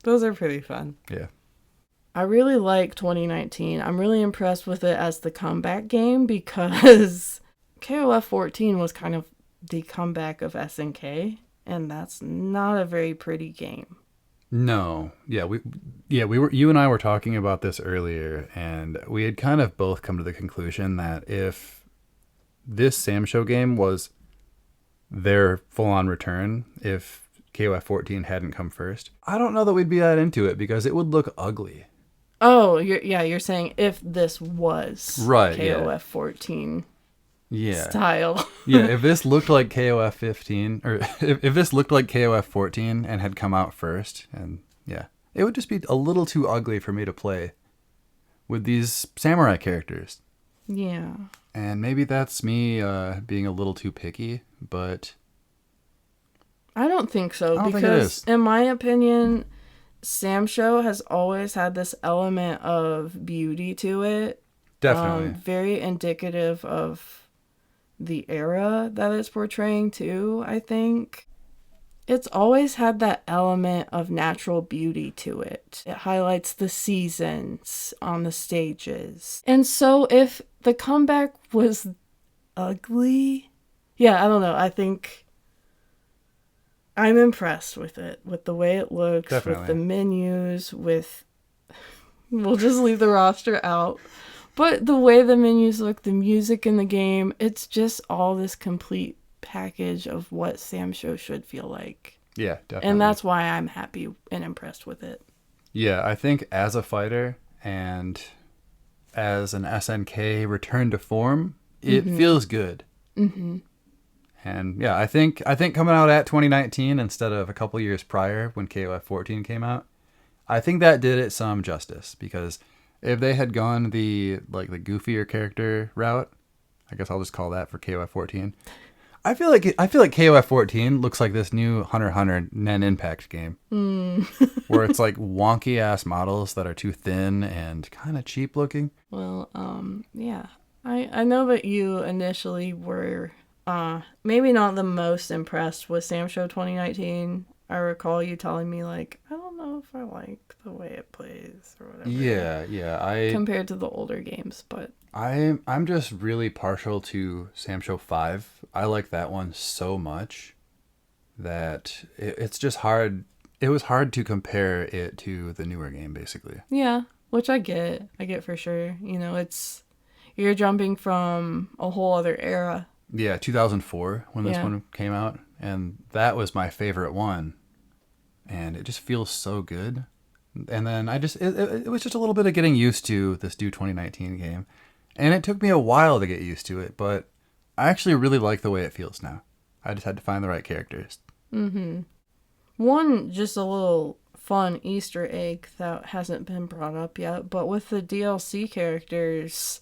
Those are pretty fun. Yeah. I really like 2019. I'm really impressed with it as the comeback game, because KOF 14 was kind of the comeback of SNK, and that's not a very pretty game. No. Yeah, you and I were talking about this earlier, and we had kind of both come to the conclusion that if this Samsho game was their full-on return, if KOF 14 hadn't come first, I don't know that we'd be that into it, because it would look ugly. Oh, you're saying if this was right, KOF 14 style. Yeah, if this looked like KOF 15, or if this looked like KOF 14 and had come out first, and it would just be a little too ugly for me to play with these samurai characters. Yeah. And maybe that's me being a little too picky, but I don't think so, I don't because think it is. In my opinion, Samsho has always had this element of beauty to it. Definitely. Very indicative of the era that it's portraying too, I think. It's always had that element of natural beauty to it. It highlights the seasons on the stages. And so if the comeback was ugly, I don't know. I think I'm impressed with it, with the way it looks, Definitely. with the menus, we'll just leave the roster out. But the way the menus look, the music in the game, it's just all this complete package of what Samsho should feel like. Yeah, definitely. And that's why I'm happy and impressed with it. Yeah, I think as a fighter and as an SNK return to form, it feels good. Mm-hmm. And yeah, I think coming out at 2019 instead of a couple years prior when KOF 14 came out, I think that did it some justice, because if they had gone the goofier character route, I guess I'll just call that for KOF 14. I feel like KOF 14 looks like this new Hunter x Hunter Nen Impact game, where it's like wonky ass models that are too thin and kind of cheap looking. Well, yeah, I know that you initially were maybe not the most impressed with Samsho 2019. I recall you telling me like, I don't know if I like the way it plays or whatever. Yeah. Compared to the older games, but I'm just really partial to Samsho 5. I like that one so much that it's just hard. It was hard to compare it to the newer game, basically. Yeah, which I get for sure. You know, you're jumping from a whole other era. Yeah, 2004 when this one came out, and that was my favorite one, and it just feels so good. And then it was just a little bit of getting used to this new 2019 game, and it took me a while to get used to it, but I actually really like the way it feels now. I just had to find the right characters. Mm-hmm. One just a little fun Easter egg that hasn't been brought up yet, but with the DLC characters,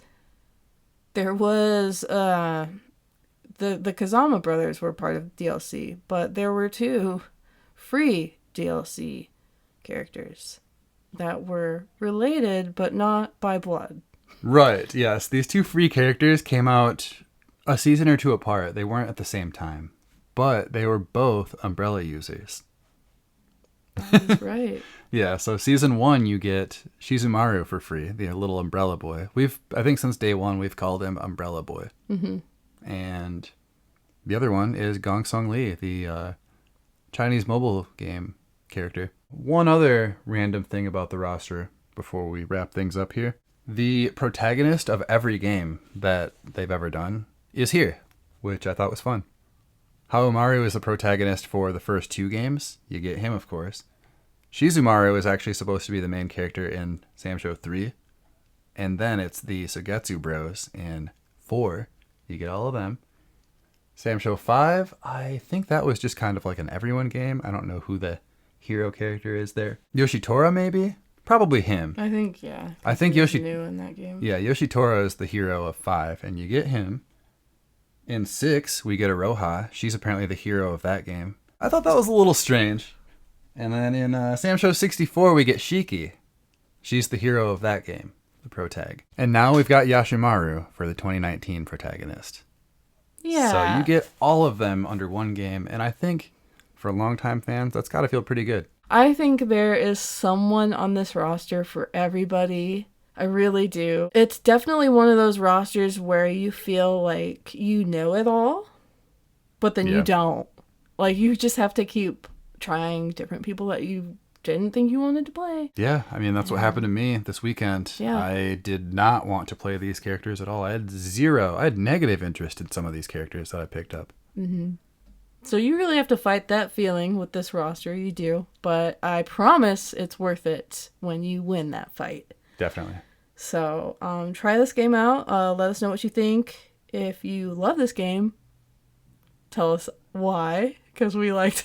there was the Kazama brothers were part of DLC, but there were 2 free DLC characters that were related but not by blood. Right, yes. These 2 free characters came out a season or 2 apart. They weren't at the same time, but they were both Umbrella users. That's right. Yeah, so season 1 you get Shizumaru for free, the little umbrella boy. I think since day 1 we've called him Umbrella Boy. Mm-hmm. And the other one is Gong Sung Lee, the Chinese mobile game character. One other random thing about the roster before we wrap things up here. The protagonist of every game that they've ever done is here, which I thought was fun. Haohmaru is the protagonist for the first 2 games. You get him, of course. Shizumaru is actually supposed to be the main character in Samsho 3. And then it's the Sugetsu Bros in 4. You get all of them. Samsho 5, I think that was just kind of like an everyone game. I don't know who the hero character is there. Yoshitora, maybe? Probably him. I think, yeah. I think new in that game. Yeah, Yoshitora is the hero of 5, and you get him. In 6, we get Aroha. She's apparently the hero of that game. I thought that was a little strange. And then in Samsho 64, we get Shiki. She's the hero of that game, the pro tag. And now we've got Yashamaru for the 2019 protagonist. Yeah. So you get all of them under one game, and I think for longtime fans, that's got to feel pretty good. I think there is someone on this roster for everybody. I really do. It's definitely one of those rosters where you feel like you know it all, but then you don't. Like, you just have to keep trying different people that you didn't think you wanted to play. Yeah, I mean, that's what happened to me this weekend. Yeah. I did not want to play these characters at all. I had negative interest in some of these characters that I picked up. Mm-hmm. So you really have to fight that feeling with this roster. You do. But I promise it's worth it when you win that fight. Definitely. So try this game out. Let us know what you think. If you love this game, tell us why. Because we like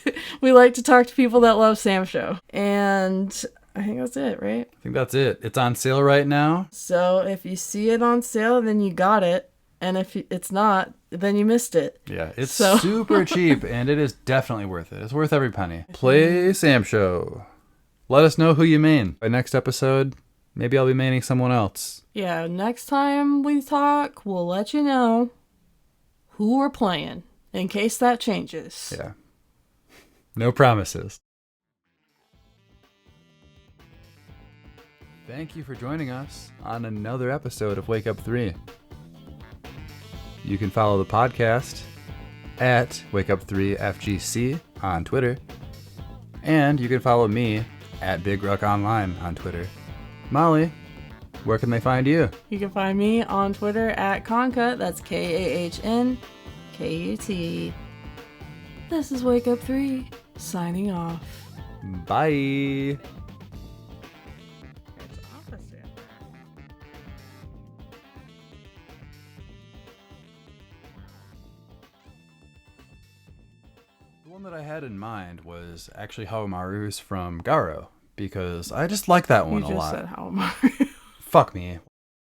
to talk to people that love Samsho. And I think that's it, right? I think that's it. It's on sale right now. So if you see it on sale, then you got it. And if it's not, then you missed it. Yeah, it's super cheap, and it is definitely worth it. It's worth every penny. Play Samsho. Let us know who you main. By next episode, maybe I'll be maining someone else. Yeah, next time we talk, we'll let you know who we're playing, in case that changes. Yeah. No promises. Thank you for joining us on another episode of Wake Up 3. You can follow the podcast at wakeupthreefgc on Twitter. And you can follow me at bigruckonline on Twitter. Molly, where can they find you? You can find me on Twitter at kahnkut. That's KAHNKUT. This is Wake Up 3, signing off. Bye. one that I had in mind was actually Haohmaru's from Garo, because I just like that one a lot. You just said Haohmaru. Fuck me.